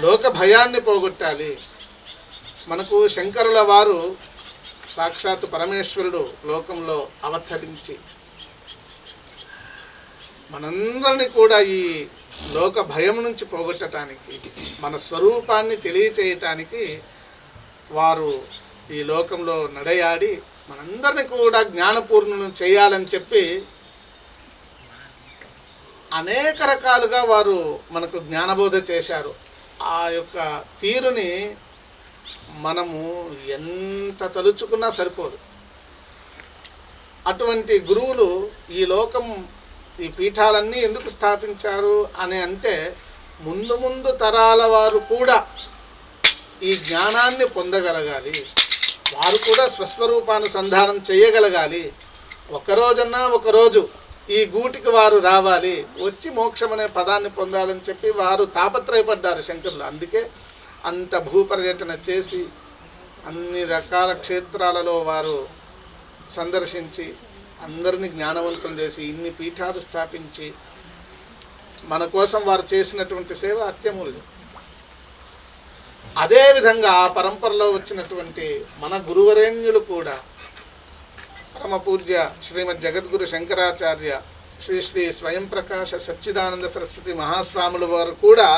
లోక భయాన్ని పోగొట్టాలి. మనకు శంకరుల వారు సాక్షాత్తు పరమేశ్వరుడు లోకంలో అవతరించి మనందరినీ కూడా ఈ లోక భయం నుంచి పోగొట్టడానికి, మన స్వరూపాన్ని తెలియచేయటానికి వారు ఈ లోకంలో నడయాడి మనందరినీ కూడా జ్ఞానపూర్ణులను చేయాలని చెప్పి అనేక రకాలుగా వారు మనకు జ్ఞానబోధ చేశారు. ఆ యొక్క తీరుని మనము ఎంత తలుచుకున్నా సరిపోదు. అటువంటి గురువులు ఈ లోకం, ఈ పీఠాలన్నీ ఎందుకు స్థాపించారు అని అంటే, ముందు ముందు తరాల వారు కూడా ఈ జ్ఞానాన్ని పొందగలగాలి, వారు కూడా స్వస్వరూపానుసంధానం చేయగలగాలి, ఒకరోజన్నా ఒకరోజు ఈ గూటికి వారు రావాలి, వచ్చి మోక్షం అనే పదాన్ని పొందాలని చెప్పి వారు తాపత్రయపడ్డారు శంకరులు. అందుకే అంత భూపర్యటన చేసి అన్ని రకాల క్షేత్రాలలో వారు సందర్శించి అందరినీ జ్ఞానవంతం చేసి ఇన్ని పీఠాలు స్థాపించి మన కోసం వారు చేసినటువంటి సేవ అత్యమూల్యం. అదేవిధంగా ఆ పరంపరలో వచ్చినటువంటి మన గురువరేణ్యులు కూడా పరమ పూజ్య శ్రీమద్ జగద్గురు శంకరాచార్య శ్రీ శ్రీ స్వయం ప్రకాశ సచ్చిదానంద సరస్వతి మహాస్వాముల వారు కూడా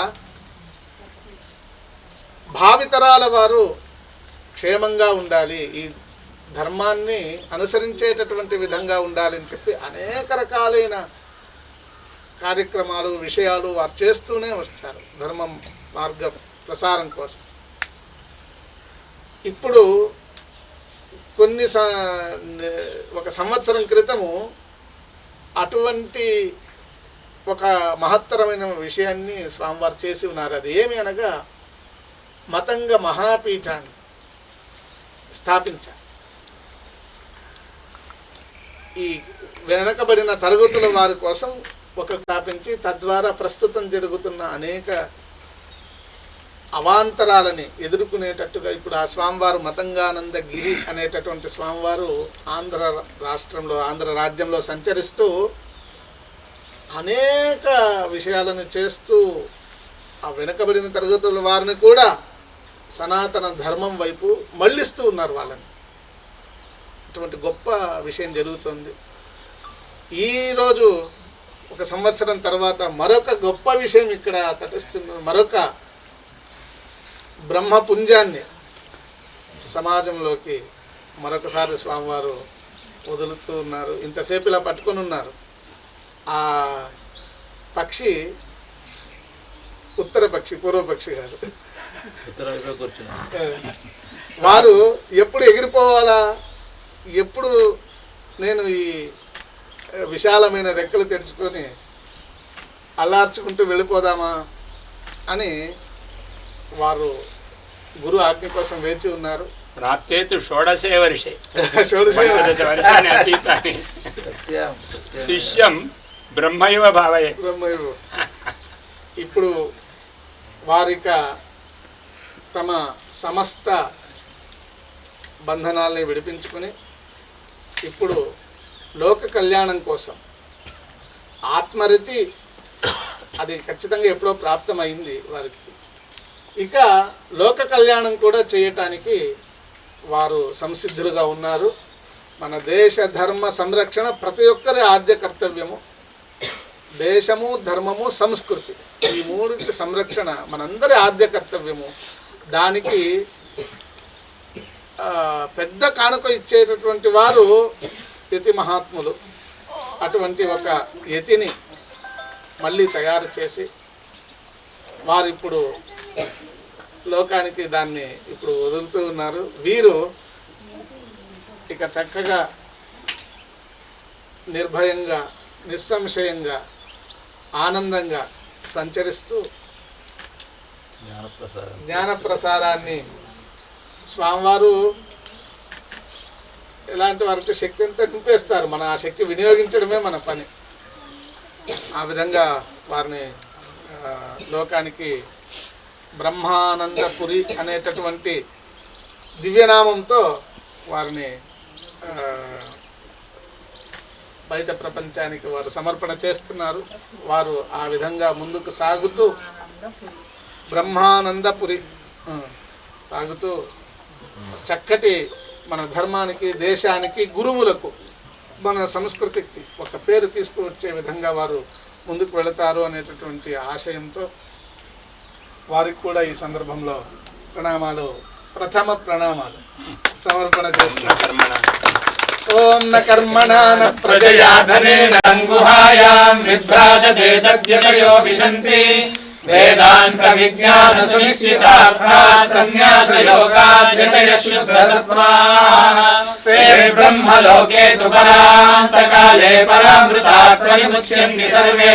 భావితరాల వారు క్షేమంగా ఉండాలి, ఈ ధర్మాన్ని అనుసరించేటటువంటి విధంగా ఉండాలని చెప్పి అనేక రకాలైన కార్యక్రమాలు, విషయాలు వారు చేస్తూనే వచ్చారు ధర్మం మార్గ ప్రసారం కోసం. ఇప్పుడు ఒక సంవత్సరం క్రితము అటువంటి ఒక మహత్తరమైన విషయాన్ని స్వామివారు చేసి ఉన్నారు. అది ఏమి అనగా మతంగ మహాపీఠాన్ని స్థాపించారు. ఈ వెనకబడిన తరగతుల వారి కోసం ఒక స్థాపించి, తద్వారా ప్రస్తుతం జరుగుతున్న అనేక అవాంతరాలని ఎదుర్కొనేటట్టుగా ఇప్పుడు ఆ స్వామివారు మతంగానంద గిరి అనేటటువంటి స్వామివారు ఆంధ్ర రాష్ట్రంలో, ఆంధ్ర రాజ్యంలో సంచరిస్తూ అనేక విషయాలను చేస్తూ ఆ వెనకబడిన తరగతుల వారిని కూడా సనాతన ధర్మం వైపు మళ్ళిస్తూ ఉన్నారు వాళ్ళని. అటువంటి గొప్ప విషయం జరుగుతుంది. ఈరోజు ఒక సంవత్సరం తర్వాత మరొక గొప్ప విషయం ఇక్కడ తటస్థిస్తున్న, మరొక బ్రహ్మపుంజాన్ని సమాజంలోకి మరొకసారి స్వామివారు వదులుతూ ఉన్నారు. ఇంతసేపు ఇలా పట్టుకొని ఉన్నారు. ఆ పక్షి ఉత్తర పక్షి, పూర్వ పక్షి కాదు. వారు ఎప్పుడు ఎగిరిపోవాలా, ఎప్పుడు నేను ఈ విశాలమైన రెక్కలు తెరుచుకొని అల్లార్చుకుంటూ వెళ్ళిపోదామా అని వారు గురు ఆజ్ఞ కోసం వేచి ఉన్నారు. ప్రాప్తేతు షోడశే వర్షే షోడశవర్షాన్ని అతీతాని శిష్యం బ్రహ్మైవ భావయే. బ్రహ్మైవ. ఇప్పుడు వారిక తమ సమస్త బంధనాల్ని విడిపించుకుని ఇప్పుడు లోక కళ్యాణం కోసం ఆత్మరతి అది ఖచ్చితంగా ఎప్పుడో ప్రాప్తమైంది వారికి. ఇక లోక కళ్యాణం కూడా చేయటానికి వారు సంసిద్ధులుగా ఉన్నారు. మన దేశ ధర్మ సంరక్షణ ప్రతి ఒక్కరి ఆద్య కర్తవ్యము. దేశము, ధర్మము, సంస్కృతి ఈ మూడింటి సంరక్షణ మనందరి ఆద్య కర్తవ్యము. దానికి పెద్ద కానుక ఇచ్చేటటువంటి వారు యతి మహాత్ములు. అటువంటి ఒక యతిని మళ్ళీ తయారు చేసి వారు ఇప్పుడు లోకానికి దాన్ని ఇప్పుడు వదులుతూ ఉన్నారు. వీరు ఇక చక్కగా నిర్భయంగా, నిస్సంశయంగా, ఆనందంగా సంచరిస్తూ జ్ఞానప్రసారాన్ని స్వామివారు ఎలాంటి వారికి శక్తి అంతా నింపేస్తారు. మన ఆ శక్తి వినియోగించడమే మన పని. ఆ విధంగా వారిని లోకానికి బ్రహ్మానందపురి అనేటటువంటి దివ్యనామంతో వారిని బయట ప్రపంచానికి వారు సమర్పణ చేస్తున్నారు. వారు ఆ విధంగా ముందుకు సాగుతూ బ్రహ్మానందపురి సాగుతూ చక్కటి మన ధర్మానికి, దేశానికి, గురువులకు, మన సంస్కృతికి ఒక పేరు తీసుకువచ్చే విధంగా వారు ముందుకు వెళతారు అనేటటువంటి ఆశయంతో వారికి కూడా ఈ సందర్భంలో ప్రథమ ప్రణామాలు సమర్పణ చేసుకుంటారు. ఓం న కర్మణా న ప్రజయా ధనేన గుహాయాం విభ్రాజతే తద్యతయో విశంతి వేదాంత విజ్ఞాన సునిశ్చితార్థాః సన్యాస యోగాద్యతయ శుద్ధ సత్వాః తే బ్రహ్మలోకే తు పరాంతకాలే పరామృతాః ప్రవిముచ్యంతి సర్వే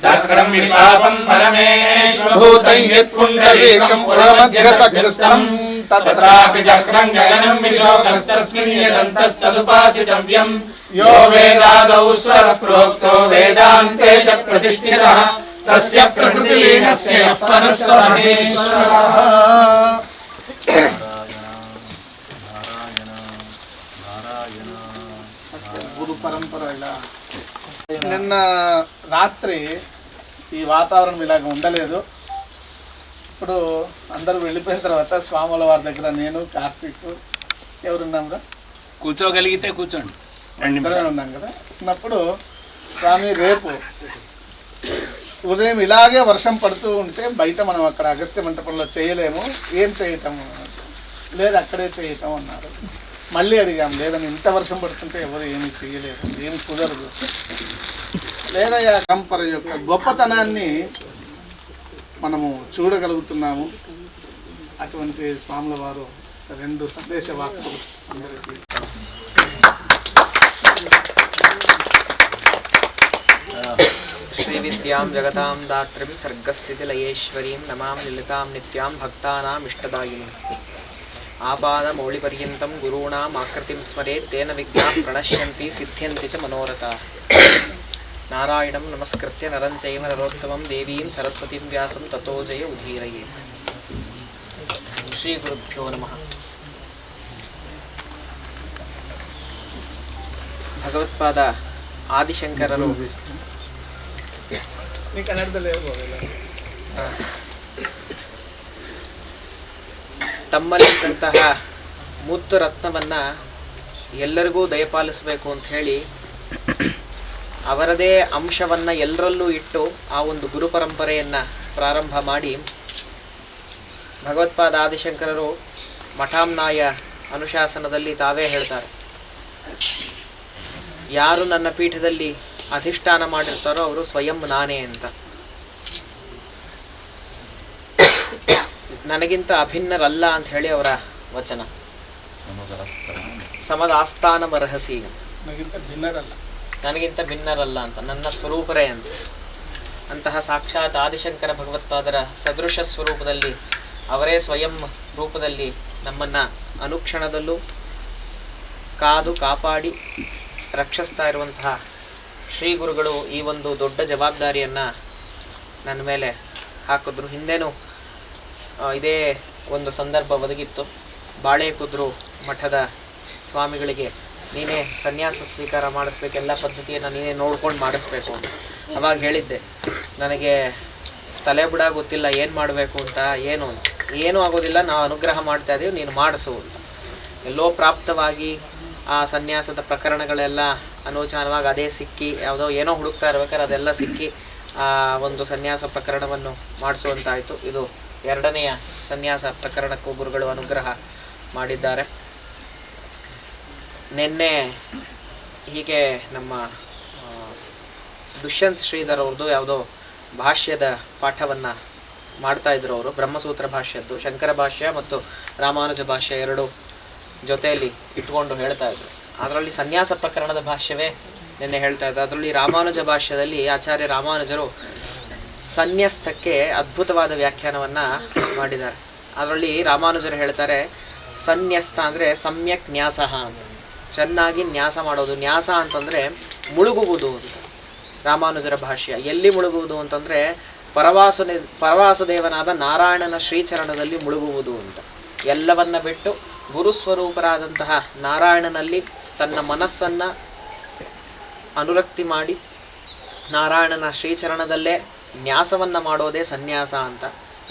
దగ్రం విపాపం పరమేశ్వర భూతం యత్పుండరీకం పురమధ్య సగ్రస్థం తత్రాపి చక్రం గగనం విశోకస్తస్మిన్ యదంతస్తదుపాసితవ్యం యో వేదాదౌ స్వరః ప్రోక్తో వేదాంతే చ ప్రతిష్ఠితః తస్య ప్రకృతిలీనస్య పరస్య మహేశ్వరః. గురు పరంపర ఇలా నిన్న రాత్రి ఈ వాతావరణం ఇలాగ ఉండలేదు. ఇప్పుడు అందరూ వెళ్ళిపోయిన తర్వాత స్వాముల వారి దగ్గర నేను కార్తీక్ ఎవరున్నాంరా, కూర్చోగలిగితే కూర్చోండి. ఇద్దరే ఉన్నాం కదా. ఉన్నప్పుడు స్వామి రేపు ఉదయం ఇలాగే వర్షం పడుతూ ఉంటే బయట మనం అక్కడ అగస్త్య మంటపంలో చేయలేము, ఏం చేయటం లేదు అక్కడే చేయటం అన్నారు. మళ్ళీ అడిగాం, లేదని ఇంత వర్షం పడుతుంటే ఎవరు ఏమీ చేయలేరు, ఏమి కుదరదు. లేదయ్యా పరంపర యొక్క గొప్పతనాన్ని మనము చూడగలుగుతున్నాము. అటువంటి స్వాముల వారు 2 సందేశ వాక్కులు అందరికీ. శ్రీ విద్యాం జగతాం దాత్రిం సర్గస్థితి లయేశ్వరీం నమాం లలితాం నిత్యాం భక్తానాం ఇష్టదాయిని ఆపాదమౌళిపర్యంతం గురూణాం ఆకృతిం స్మరేత్ తేన విఘ్నాః ప్రణశ్యంతి సిద్ధ్యంతి చ మనోరథాః. నారాయణం నమస్కృత్య నరం చైవ నరోత్తమం దేవీం సరస్వతీం వ్యాసం తతో జయ ఉదీరయేత్. శ్రీ గురుభ్యో నమః. ಭಗವತ್ಪಾದ ಆದಿಶಂಕರರು ತಮ್ಮಲ್ಲಿದ್ದಂತಹ ಮುತ್ತು ರತ್ನವನ್ನು ಎಲ್ಲರಿಗೂ ದಯಪಾಲಿಸಬೇಕು ಅಂತ ಹೇಳಿ ಅವರದೇ ಅಂಶವನ್ನು ಎಲ್ಲರಲ್ಲೂ ಇಟ್ಟು ಆ ಒಂದು ಗುರು ಪರಂಪರೆಯನ್ನು ಪ್ರಾರಂಭ ಮಾಡಿ ಭಗವತ್ಪಾದ ಆದಿಶಂಕರರು ಮಠಾಮ್ನಾಯ ಅನುಶಾಸನದಲ್ಲಿ ತಾವೇ ಹೇಳ್ತಾರೆ, ಯಾರು ನನ್ನ ಪೀಠದಲ್ಲಿ ಅಧಿಷ್ಠಾನ ಮಾಡಿರ್ತಾರೋ ಅವರು ಸ್ವಯಂ ನಾನೇ ಅಂತ. ನನಗಿಂತ ಅಭಿನ್ನರಲ್ಲ ಅಂತ ಹೇಳಿ ಅವರ ವಚನ. ಸಮದಾಸ್ಥಾನಮರ್ಹಸಿ, ನನಗಿಂತ ಭಿನ್ನರಲ್ಲ ಅಂತ, ನನ್ನ ಸ್ವರೂಪರೇ ಅಂತ. ಅಂತಹ ಸಾಕ್ಷಾತ್ ಆದಿಶಂಕರ ಭಗವತ್ಪಾದರ ಸದೃಶ ಸ್ವರೂಪದಲ್ಲಿ ಅವರೇ ಸ್ವಯಂ ರೂಪದಲ್ಲಿ ನಮ್ಮನ್ನು ಅನುಕ್ಷಣದಲ್ಲೂ ಕಾದು ಕಾಪಾಡಿ ರಕ್ಷಿಸ್ತಾ ಇರುವಂತಹ ಶ್ರೀ ಗುರುಗಳು ಈ ಒಂದು ದೊಡ್ಡ ಜವಾಬ್ದಾರಿಯನ್ನು ನನ್ನ ಮೇಲೆ ಹಾಕಿದ್ರು. ಹಿಂದೆನೂ ಇದೇ ಒಂದು ಸಂದರ್ಭ ಒದಗಿತ್ತು. ಬಾಳೆಕುದ್ರು ಮಠದ ಸ್ವಾಮಿಗಳಿಗೆ ನೀನೇ ಸನ್ಯಾಸ ಸ್ವೀಕಾರ ಮಾಡಿಸ್ಬೇಕು, ಎಲ್ಲ ಪದ್ಧತಿಯನ್ನು ನೀನೇ ನೋಡ್ಕೊಂಡು ಮಾಡಿಸ್ಬೇಕು ಅಂತ. ಅವಾಗ ಹೇಳಿದ್ದೆ, ನನಗೆ ತಲೆ ಬಿಡ ಗೊತ್ತಿಲ್ಲ ಏನು ಮಾಡಬೇಕು ಅಂತ, ಏನೂ ಆಗೋದಿಲ್ಲ, ನಾವು ಅನುಗ್ರಹ ಮಾಡ್ತಾ ಇದ್ದೀವಿ, ನೀನು ಮಾಡಿಸು ಅಂತ. ಎಲ್ಲೋ ಪ್ರಾಪ್ತವಾಗಿ ಆ ಸನ್ಯಾಸದ ಪ್ರಕರಣಗಳೆಲ್ಲ ಅನೋಚಾನವಾಗಿ ಅದೇ ಸಿಕ್ಕಿ ಯಾವುದೋ ಏನೋ ಹುಡುಕ್ತಾ ಇರ್ಬೇಕಾದ್ರೆ ಅದೆಲ್ಲ ಸಿಕ್ಕಿ ಆ ಒಂದು ಸನ್ಯಾಸ ಪ್ರಕರಣವನ್ನು ಮಾಡಿಸುವಂತಾಯಿತು. ಇದು 2ನೆಯ ಸನ್ಯಾಸ ಪ್ರಕರಣಕ್ಕೂ ಗುರುಗಳು ಅನುಗ್ರಹ ಮಾಡಿದ್ದಾರೆ. ನಿನ್ನೆ ಹೀಗೆ ನಮ್ಮ ದುಷ್ಯಂತ್ ಶ್ರೀಧರ್ ಅವ್ರದ್ದು ಯಾವುದೋ ಭಾಷ್ಯದ ಪಾಠವನ್ನು ಮಾಡ್ತಾಯಿದ್ರು. ಅವರು ಬ್ರಹ್ಮಸೂತ್ರ ಭಾಷ್ಯದ್ದು, ಶಂಕರ ಭಾಷ್ಯ ಮತ್ತು ರಾಮಾನುಜ ಭಾಷ್ಯ 2 ಜೊತೆಯಲ್ಲಿ ಇಟ್ಕೊಂಡು ಹೇಳ್ತಾ ಇದ್ರು. ಅದರಲ್ಲಿ ಸನ್ಯಾಸ ಪ್ರಕರಣದ ಭಾಷ್ಯವೇ ನಿನ್ನೆ ಹೇಳ್ತಾ ಇದ್ರು. ಅದರಲ್ಲಿ ರಾಮಾನುಜ ಭಾಷ್ಯದಲ್ಲಿ ಆಚಾರ್ಯ ರಾಮಾನುಜರು ಸನ್ಯಸ್ತಕ್ಕೆ ಅದ್ಭುತವಾದ ವ್ಯಾಖ್ಯಾನವನ್ನು ಮಾಡಿದ್ದಾರೆ. ಅದರಲ್ಲಿ ರಾಮಾನುಜರು ಹೇಳ್ತಾರೆ, ಸನ್ಯಸ್ತ ಅಂದರೆ ಸಮ್ಯಕ್ ನ್ಯಾಸ ಅಂತ, ಚೆನ್ನಾಗಿ ನ್ಯಾಸ ಮಾಡೋದು. ನ್ಯಾಸ ಅಂತಂದರೆ ಮುಳುಗುವುದು ಅಂತ ರಾಮಾನುಜರ ಭಾಷ್ಯ. ಎಲ್ಲಿ ಮುಳುಗುವುದು ಅಂತಂದರೆ ಪರವಾಸುದೇವನಾದ ನಾರಾಯಣನ ಶ್ರೀಚರಣದಲ್ಲಿ ಮುಳುಗುವುದು ಅಂತ. ಎಲ್ಲವನ್ನ ಬಿಟ್ಟು ಗುರುಸ್ವರೂಪರಾದಂತಹ ನಾರಾಯಣನಲ್ಲಿ ತನ್ನ ಮನಸ್ಸನ್ನು ಅನುರಕ್ತಿ ಮಾಡಿ ನಾರಾಯಣನ ಶ್ರೀಚರಣದಲ್ಲೇ ನ್ಯಾಸವನ್ನು ಮಾಡೋದೇ ಸನ್ಯಾಸ ಅಂತ.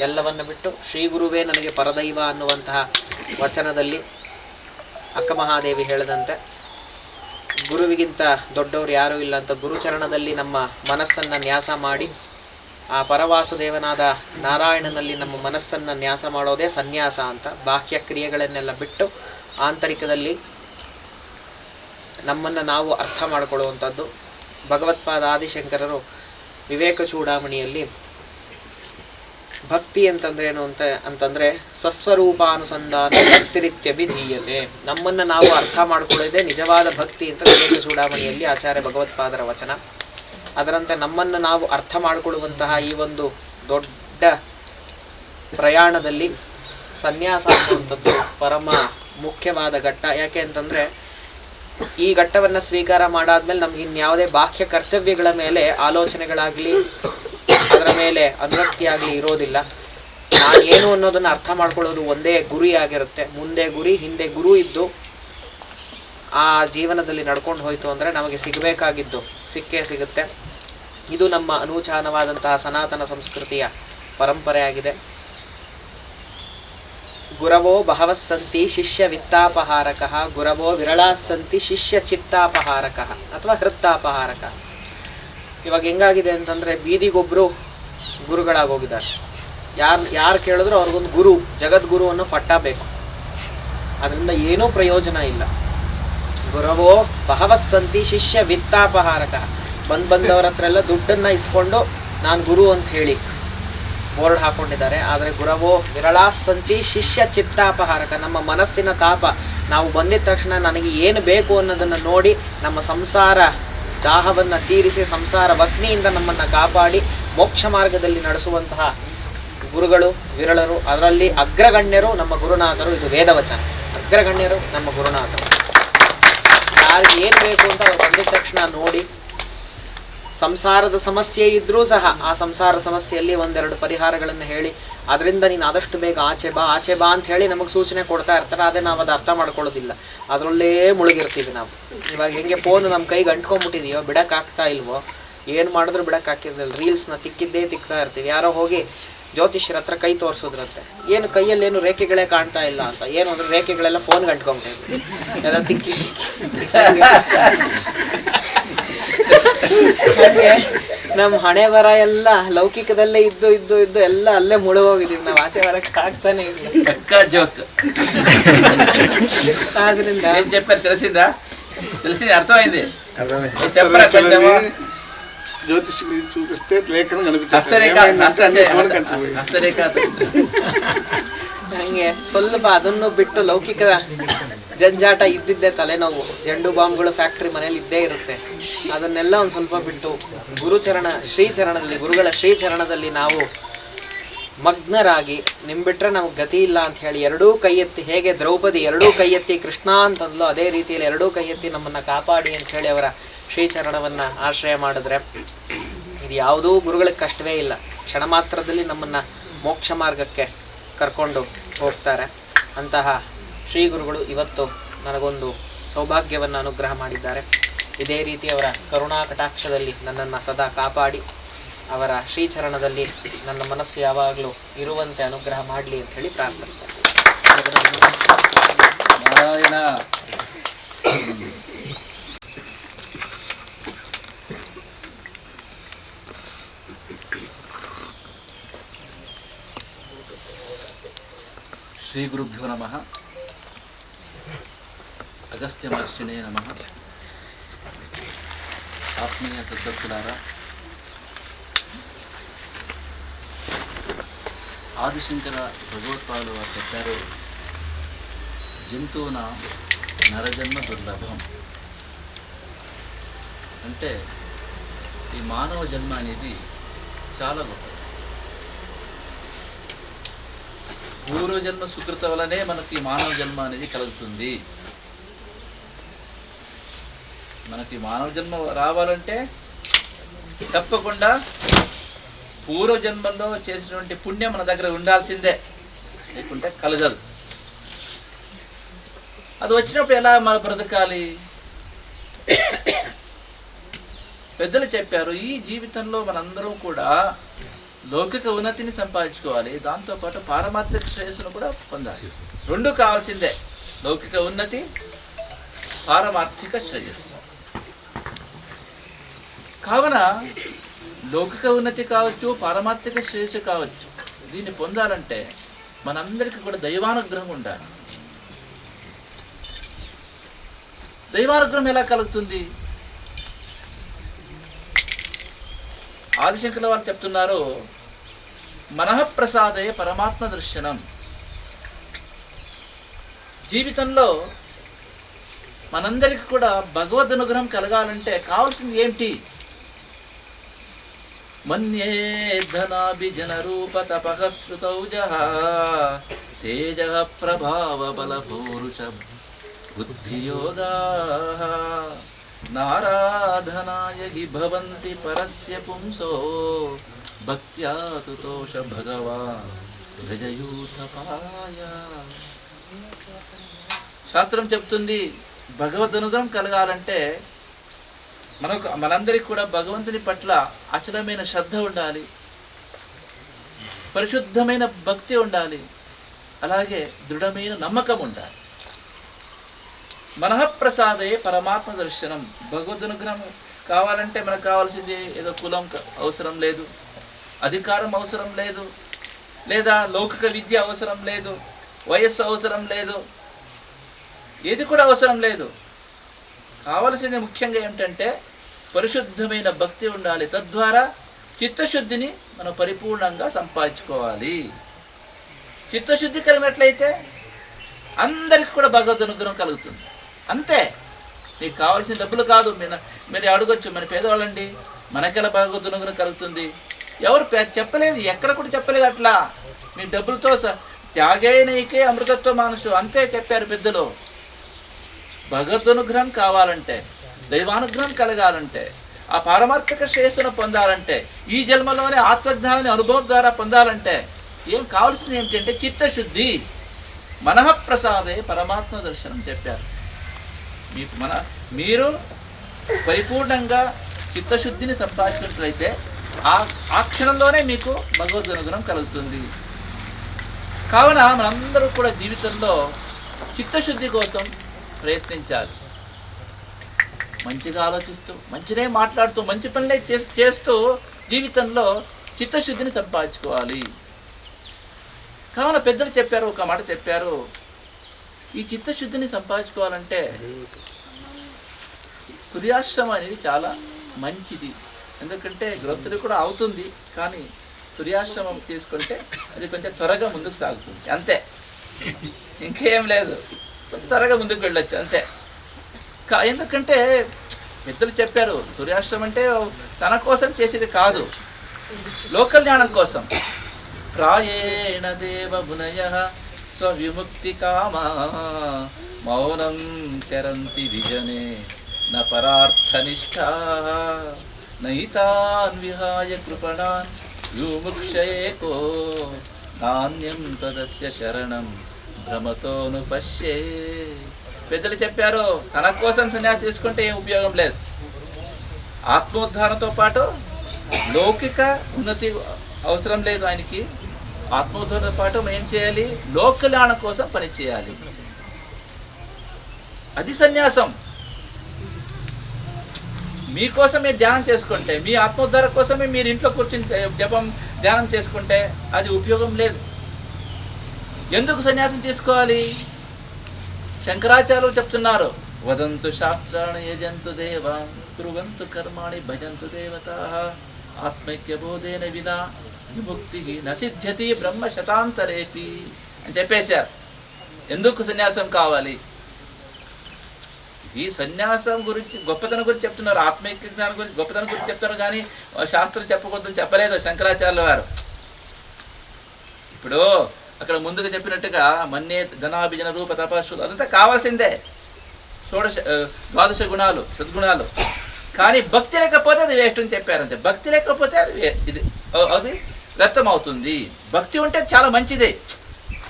ಎಲ್ಲವನ್ನು ಬಿಟ್ಟು ಶ್ರೀ ಗುರುವೇ ನನಗೆ ಪರದೈವ ಅನ್ನುವಂತಹ ವಚನದಲ್ಲಿ ಅಕ್ಕಮಹಾದೇವಿ ಹೇಳಿದಂತೆ ಗುರುವಿಗಿಂತ ದೊಡ್ಡವರು ಯಾರೂ ಇಲ್ಲ ಅಂತ ಗುರುಚರಣದಲ್ಲಿ ನಮ್ಮ ಮನಸ್ಸನ್ನು ನ್ಯಾಸ ಮಾಡಿ ಆ ಪರವಾಸುದೇವನಾದ ನಾರಾಯಣನಲ್ಲಿ ನಮ್ಮ ಮನಸ್ಸನ್ನು ನ್ಯಾಸ ಮಾಡೋದೇ ಸನ್ಯಾಸ ಅಂತ. ಬಾಹ್ಯ ಕ್ರಿಯೆಗಳನ್ನೆಲ್ಲ ಬಿಟ್ಟು ಆಂತರಿಕದಲ್ಲಿ ನಮ್ಮನ್ನು ನಾವು ಅರ್ಥ ಮಾಡಿಕೊಳ್ಳುವಂಥದ್ದು. ಭಗವತ್ಪಾದ ಆದಿಶಂಕರರು ವಿವೇಕ ಚೂಡಾಮಣಿಯಲ್ಲಿ ಭಕ್ತಿ ಅಂತಂದ್ರೇನು ಅಂತಂದರೆ ಸ್ವಸ್ವರೂಪಾನುಸಂಧಾನ ಭಕ್ತಿರಿತ್ಯಭಿಧೀಯತೆ, ನಮ್ಮನ್ನು ನಾವು ಅರ್ಥ ಮಾಡಿಕೊಳ್ಳೋದೇ ನಿಜವಾದ ಭಕ್ತಿ ಅಂತ ವಿವೇಕ ಚೂಡಾಮಣಿಯಲ್ಲಿ ಆಚಾರ್ಯ ಭಗವತ್ಪಾದರ ವಚನ. ಅದರಂತೆ ನಮ್ಮನ್ನು ನಾವು ಅರ್ಥ ಮಾಡಿಕೊಳ್ಳುವಂತಹ ಈ ಒಂದು ದೊಡ್ಡ ಪ್ರಯಾಣದಲ್ಲಿ ಸನ್ಯಾಸ ಅನ್ನುವಂಥದ್ದು ಪರಮ ಮುಖ್ಯವಾದ ಘಟ್ಟ. ಯಾಕೆ ಅಂತಂದರೆ ಈ ಘಟ್ಟವನ್ನು ಸ್ವೀಕಾರ ಮಾಡಾದ್ಮೇಲೆ ನಮ್ಗೆ ಇನ್ಯಾವುದೇ ಬಾಹ್ಯ ಕರ್ತವ್ಯಗಳ ಮೇಲೆ ಆಲೋಚನೆಗಳಾಗಲಿ ಅದರ ಮೇಲೆ ಅನುರಕ್ತಿಯಾಗಲಿ ಇರೋದಿಲ್ಲ. ನಾನೇನು ಅನ್ನೋದನ್ನು ಅರ್ಥ ಮಾಡ್ಕೊಳ್ಳೋದು ಒಂದೇ ಗುರಿಯಾಗಿರುತ್ತೆ. ಮುಂದೆ ಗುರಿ ಹಿಂದೆ ಗುರು ಇದ್ದು ಆ ಜೀವನದಲ್ಲಿ ನಡ್ಕೊಂಡು ಹೋಯಿತು ಅಂದರೆ ನಮಗೆ ಸಿಗಬೇಕಾಗಿದ್ದು ಸಿಕ್ಕೇ ಸಿಗುತ್ತೆ. ಇದು ನಮ್ಮ ಅನೂಚಾನವಾದಂತಹ ಸನಾತನ ಸಂಸ್ಕೃತಿಯ ಪರಂಪರೆಯಾಗಿದೆ. ಗುರವೋ ಬಹವಸ್ಸಂತಿ ಶಿಷ್ಯ ವಿತ್ತಾಪಹಾರಕಃ, ಗುರವೋ ವಿರಳಾಸ್ಸಂತಿ ಶಿಷ್ಯ ಚಿತ್ತಾಪಹಾರಕಃ ಅಥವಾ ಹೃತ್ತಾಪಹಾರಕ. ಇವಾಗ ಹೆಂಗಾಗಿದೆ ಅಂತಂದರೆ ಬೀದಿಗೊಬ್ಬರು ಗುರುಗಳಾಗೋಗಿದ್ದಾರೆ. ಯಾರು ಕೇಳಿದ್ರು ಅವ್ರಿಗೊಂದು ಗುರು, ಜಗದ್ಗುರು ಅನ್ನೋ ಪಟ್ಟ ಬೇಕು. ಅದರಿಂದ ಏನೂ ಪ್ರಯೋಜನ ಇಲ್ಲ. ಗುರವೋ ಬಹವಸ್ಸಂತಿ ಶಿಷ್ಯ ವಿತ್ತಾಪಹಾರಕ. ಬಂದವರ ಹತ್ರ ಎಲ್ಲ ದುಡ್ಡನ್ನು ಇಸ್ಕೊಂಡು ನಾನು ಗುರು ಅಂತ ಹೇಳಿ ಬೋರ್ಡ್ ಹಾಕೊಂಡಿದ್ದಾರೆ. ಆದರೆ ಗುರವೋ ವಿರಳಾಸ್ಸಂತಿ ಶಿಷ್ಯ ಚಿತ್ತಾಪಹಾರಕ. ನಮ್ಮ ಮನಸ್ಸಿನ ತಾಪ, ನಾವು ಬಂದಿದ ತಕ್ಷಣ ನನಗೆ ಏನು ಬೇಕು ಅನ್ನೋದನ್ನು ನೋಡಿ ನಮ್ಮ ಸಂಸಾರ ದಾಹವನ್ನು ತೀರಿಸಿ ಸಂಸಾರ ವಗ್ನಿಯಿಂದ ನಮ್ಮನ್ನು ಕಾಪಾಡಿ ಮೋಕ್ಷ ಮಾರ್ಗದಲ್ಲಿ ನಡೆಸುವಂತಹ ಗುರುಗಳು ವಿರಳರು. ಅದರಲ್ಲಿ ಅಗ್ರಗಣ್ಯರು ನಮ್ಮ ಗುರುನಾಥರು. ಇದು ವೇದವಚನ. ಅಗ್ರಗಣ್ಯರು ನಮ್ಮ ಗುರುನಾಥರು. ಯಾರಿಗೆ ಏನು ಬೇಕು ಅಂತ ಅವ್ರು ಬಂದಿದ ತಕ್ಷಣ ನೋಡಿ, ಸಂಸಾರದ ಸಮಸ್ಯೆ ಇದ್ದರೂ ಸಹ ಆ ಸಂಸಾರ ಸಮಸ್ಯೆಯಲ್ಲಿ ಒಂದೆರಡು ಪರಿಹಾರಗಳನ್ನು ಹೇಳಿ ಅದರಿಂದ ನೀನು ಆದಷ್ಟು ಬೇಗ ಆಚೆ ಬಾ ಅಂತ ಹೇಳಿ ನಮಗೆ ಸೂಚನೆ ಕೊಡ್ತಾ ಇರ್ತಾರೆ. ಅದೇ ನಾವು ಅದು ಅರ್ಥ ಮಾಡ್ಕೊಳ್ಳೋದಿಲ್ಲ, ಅದರಲ್ಲೇ ಮುಳುಗಿರ್ತೀವಿ ನಾವು. ಇವಾಗ ಹೆಂಗೆ ಫೋನ್ ನಮ್ಮ ಕೈಗೆ ಅಂಟ್ಕೊಂಡ್ಬಿಟ್ಟಿದೆಯೋ, ಬಿಡೋಕ್ಕಾಗ್ತಾ ಇಲ್ವೋ, ಏನು ಮಾಡಿದ್ರು ಬಿಡೋಕ್ಕಾಗ್ತಿರ್ಲಿಲ್ಲ. ರೀಲ್ಸ್ನ ತಿಕ್ತಾ ಇರ್ತೀವಿ. ಯಾರೋ ಹೋಗಿ ಜ್ಯೋತಿಷ್ಯರ ಹತ್ರ ಕೈ ತೋರಿಸೋದ್ರಂತೆ, ಏನು ಕೈಯಲ್ಲೇನು ರೇಖೆಗಳೇ ಕಾಣ್ತಾ ಇಲ್ಲ ಅಂತ. ಏನು ಅಂದರೆ ರೇಖೆಗಳೆಲ್ಲ ಫೋನ್ಗೆ ಅಂಟ್ಕೊಂಬಿಟ್ಟಿದ್ವಿ ಎಲ್ಲ ತಿಕ್ಕಿ. ಹಾಗೆ ನಮ್ಮ ಹಣೆ ಬರ ಎಲ್ಲ ಲೌಕಿಕದಲ್ಲೇ ಇದ್ದು ಎಲ್ಲ ಅಲ್ಲೇ ಮುಳುಗೋಗಿದ್ದೀವಿ. ನಾವು ಆಚೆ ಬರಕ್ಕೆ ಆಗ್ತಾನೆ ಇಲ್ಲ. ಜೋಕ್ ಆದ್ರಿಂದ తెలిసింది అర్థమైంది. జ్యోతిష్యుడికి చూపిస్తే లేఖనం ಹಂಗೆ ಸ್ವಲ್ಪ ಅದನ್ನು ಬಿಟ್ಟು ಲೌಕಿಕದ ಜಂಜಾಟ ಇದ್ದಿದ್ದೇ ತಲೆನೋವು. ಜಂಡು ಬಾಂಬ್ಗಳು ಫ್ಯಾಕ್ಟ್ರಿ ಮನೇಲಿ ಇದ್ದೇ ಇರುತ್ತೆ. ಅದನ್ನೆಲ್ಲ ಒಂದು ಸ್ವಲ್ಪ ಬಿಟ್ಟು ಶ್ರೀಚರಣದಲ್ಲಿ ಗುರುಗಳ ಶ್ರೀಚರಣದಲ್ಲಿ ನಾವು ಮಗ್ನರಾಗಿ, ನಿಂಬಿಟ್ರೆ ನಮಗೆ ಗತಿ ಇಲ್ಲ ಅಂತ ಹೇಳಿ ಎರಡೂ ಕೈ ಎತ್ತಿ, ಹೇಗೆ ದ್ರೌಪದಿ ಎರಡೂ ಕೈ ಎತ್ತಿ ಕೃಷ್ಣ ಅಂತಂದ್ಲು ಅದೇ ರೀತಿಯಲ್ಲಿ ಎರಡೂ ಕೈ ಎತ್ತಿ ನಮ್ಮನ್ನು ಕಾಪಾಡಿ ಅಂತ ಹೇಳಿ ಅವರ ಶ್ರೀಚರಣವನ್ನು ಆಶ್ರಯ ಮಾಡಿದ್ರೆ ಇದು ಯಾವುದೂ ಗುರುಗಳಿಗೆ ಕಷ್ಟವೇ ಇಲ್ಲ. ಕ್ಷಣ ಮಾತ್ರದಲ್ಲಿ ನಮ್ಮನ್ನು ಮೋಕ್ಷ ಮಾರ್ಗಕ್ಕೆ ಕರ್ಕೊಂಡು ಹೋಗ್ತಾರೆ. ಅಂತಹ ಶ್ರೀ ಗುರುಗಳು ಇವತ್ತು ನನಗೊಂದು ಸೌಭಾಗ್ಯವನ್ನು ಅನುಗ್ರಹ ಮಾಡಿದ್ದಾರೆ. ಇದೇ ರೀತಿ ಅವರ ಕರುಣಾ ಕಟಾಕ್ಷದಲ್ಲಿ ನನ್ನನ್ನು ಸದಾ ಕಾಪಾಡಿ ಅವರ ಶ್ರೀಚರಣದಲ್ಲಿ ನನ್ನ ಮನಸ್ಸು ಯಾವಾಗಲೂ ಇರುವಂತೆ ಅನುಗ್ರಹ ಮಾಡಲಿ ಅಂತ ಹೇಳಿ ಪ್ರಾರ್ಥಿಸ್ತೇನೆ. ನಾರಾಯಣ. ಶ್ರೀ ಗುರುಭ್ಯೋ ನಮಃ. ಅಗಸ್ತ್ಯ ಮಹರ್ಷಿಣೇ ನಮಃ. ಆತ್ಮೀಯ ಸದ್ಭಕ್ತರಾರ, ఆదిశంకర భగవత్పాదులు వారు చెప్పారు, జంతువున నరజన్మ దుర్లభం. అంటే ఈ మానవ జన్మ అనేది చాలా గొప్పది. పూర్వజన్మ సుకృత వలనే మనకి మానవ జన్మ అనేది కలుగుతుంది. మనకి మానవ జన్మ రావాలంటే తప్పకుండా పూర్వజన్మల్లో చేసినటువంటి పుణ్యం మన దగ్గర ఉండాల్సిందే, లేకుంటే కలగదు. అది వచ్చినప్పుడు ఎలా మనం బ్రతకాలి? పెద్దలు చెప్పారు, ఈ జీవితంలో మనందరం కూడా లౌకిక ఉన్నతిని సంపాదించుకోవాలి, దాంతోపాటు పారమార్థిక శ్రేయస్సును కూడా పొందాలి. రెండు కావాల్సిందే, లౌకిక ఉన్నతి, పారమార్థిక శ్రేయస్సు. కావున లౌకిక ఉన్నతి కావచ్చు, పారమార్థిక శ్రేయస్సు కావచ్చు, దీన్ని పొందాలంటే మనందరికీ కూడా దైవానుగ్రహం ఉండాలి. దైవానుగ్రహం ఎలా కలుగుతుంది? ఆదిశంకరుల వారు చెప్తున్నారు, మనఃప్రసాదే పరమాత్మ దర్శనం. జీవితంలో మనందరికీ కూడా భగవద్ అనుగ్రహం కలగాలంటే కావాల్సింది ఏమిటి? మన్యే ధనాభిజన రూప తపః శ్రుతౌజః తేజః ప్రభావ బల పౌరుష బుద్ధియోగాః నారాధనాయ హి భవంతి పరస్య పుంసో భక్త్యా తుతోష భగవాన్ భజయూతపాయ. శాస్త్రం చెప్తుంది, భగవద్ అనుగ్రహం కలగాలంటే మనందరికీ కూడా భగవంతుని పట్ల అచలమైన శ్రద్ధ ఉండాలి, పరిశుద్ధమైన భక్తి ఉండాలి, అలాగే దృఢమైన నమ్మకం ఉండాలి. మనఃప్రసాదే పరమాత్మ దర్శనం. భగవద్ అనుగ్రహం కావాలంటే మనకు కావాల్సింది ఏదో కులం అవసరం లేదు, అధికారం అవసరం లేదు, లేదా లౌకిక విద్య అవసరం లేదు, వయస్సు అవసరం లేదు, ఏది కూడా అవసరం లేదు. కావలసింది ముఖ్యంగా ఏమిటంటే పరిశుద్ధమైన భక్తి ఉండాలి. తద్వారా చిత్తశుద్ధిని మనం పరిపూర్ణంగా సంపాదించుకోవాలి. చిత్తశుద్ధి కలిగినట్లయితే అందరికి కూడా భగవద్ అనుగ్రహం కలుగుతుంది. అంతే. మీకు కావాల్సిన డబ్బులు కాదు. మీరు అడగొచ్చు, మన పేదవాళ్ళండి మనకెలా భగవద్ అనుగ్రహం కలుగుతుంది? ఎవరు చెప్పలేదు, ఎక్కడ కూడా చెప్పలేదు అట్లా. మీ డబ్బులతో త్యాగేనైకే అమృతత్వ మానసు అంతే చెప్పారు పెద్దలు. భగవద్ అనుగ్రహం కావాలంటే, దైవానుగ్రహం కలగాలంటే, ఆ పారమార్థిక శ్రేయస్సును పొందాలంటే, ఈ జన్మలోనే ఆత్మజ్ఞానాన్ని అనుభవం ద్వారా పొందాలంటే ఏం కావాల్సింది ఏమిటంటే చిత్తశుద్ధి. మనఃప్రసాదే పరమాత్మ దర్శనం చెప్పారు. మీరు పరిపూర్ణంగా చిత్తశుద్ధిని సంపాదించినట్లయితే ఆ క్షణంలోనే మీకు భగవద్ అనుగ్రహం కలుగుతుంది. కావున మనందరూ కూడా జీవితంలో చిత్తశుద్ధి కోసం ప్రయత్నించాలి. మంచిగా ఆలోచిస్తూ, మంచినే మాట్లాడుతూ, మంచి పనులే చేస్తూ జీవితంలో చిత్తశుద్ధిని సంపాదించుకోవాలి. కావున పెద్దలు చెప్పారు, ఒక మాట చెప్పారు, ఈ చిత్తశుద్ధిని సంపాదించుకోవాలంటే తుర్యాశ్రమం అనేది చాలా మంచిది. ఎందుకంటే గృహస్థుడు కూడా అవుతుంది, కానీ తుర్యాశ్రమం తీసుకుంటే అది కొంచెం త్వరగా ముందుకు సాగుతుంది. అంతే, ఇంకేం లేదు. కొంచెం త్వరగా ముందుకు వెళ్ళొచ్చు అంతే. ఎందుకంటే పెద్దలు చెప్పారు, తుర్యాశ్రమం అంటే తన కోసం చేసేది కాదు, లోక జ్ఞానం కోసం. ప్రాయేణ దేవ గుణయః స్వవిముక్తి కామా మౌనం చరంతి విజనే న పరార్థనిష్ఠాః నైతాన్ విహాయ కృపణాన్ విముక్షయేకో నాణ్యం తదస్య శరణం భ్రమతోను పశ్యే. పెద్దలు చెప్పారు, తన కోసం సన్యాసం తీసుకుంటే ఏం ఉపయోగం లేదు. ఆత్మోద్ధారంతో పాటు లౌకిక ఉన్నతి అవసరం లేదు ఆయనకి. ఆత్మోద్ధారంతో పాటు మనం ఏం చేయాలి? లోక కళ్యాణం కోసం పని చేయాలి. అది సన్యాసం. మీకోసం మీరు ధ్యానం చేసుకుంటే, మీ ఆత్మోద్ధారం కోసమే మీరు ఇంట్లో కూర్చుని జపం ధ్యానం చేసుకుంటే అది ఉపయోగం లేదు. ఎందుకు సన్యాసం తీసుకోవాలి? శంకరాచార్యులు చెప్తున్నారు, వదంతు శాస్త్రాన్ని యజంతు దేవాన్ కుర్వంతు కర్మాణి భజంతు దేవతాః ఆత్మైక్య బోధేన వినా విముక్తి నసిద్ధ్యతి బ్రహ్మ శతాంతరేపి అని చెప్పేశారు. ఎందుకు సన్యాసం కావాలి? ఈ సన్యాసం గురించి గొప్పతనం గురించి చెప్తున్నారు, ఆత్మైక్య జ్ఞానం గురించి గొప్పతనం గురించి చెప్తున్నారు, కానీ శాస్త్రం చెప్పకూడదు చెప్పలేదు శంకరాచార్యుల వారు. ఇప్పుడు అక్కడ ముందుగా చెప్పినట్టుగా మన్యే ధనాభిజన రూప తపస్సు అదంతా కావాల్సిందే, ద్వాదశ గుణాలు సద్గుణాలు. కానీ భక్తి లేకపోతే అది వేస్ట్ అని చెప్పారంతే. భక్తి లేకపోతే అది వ్యర్థం అవుతుంది. భక్తి ఉంటే చాలా మంచిదే.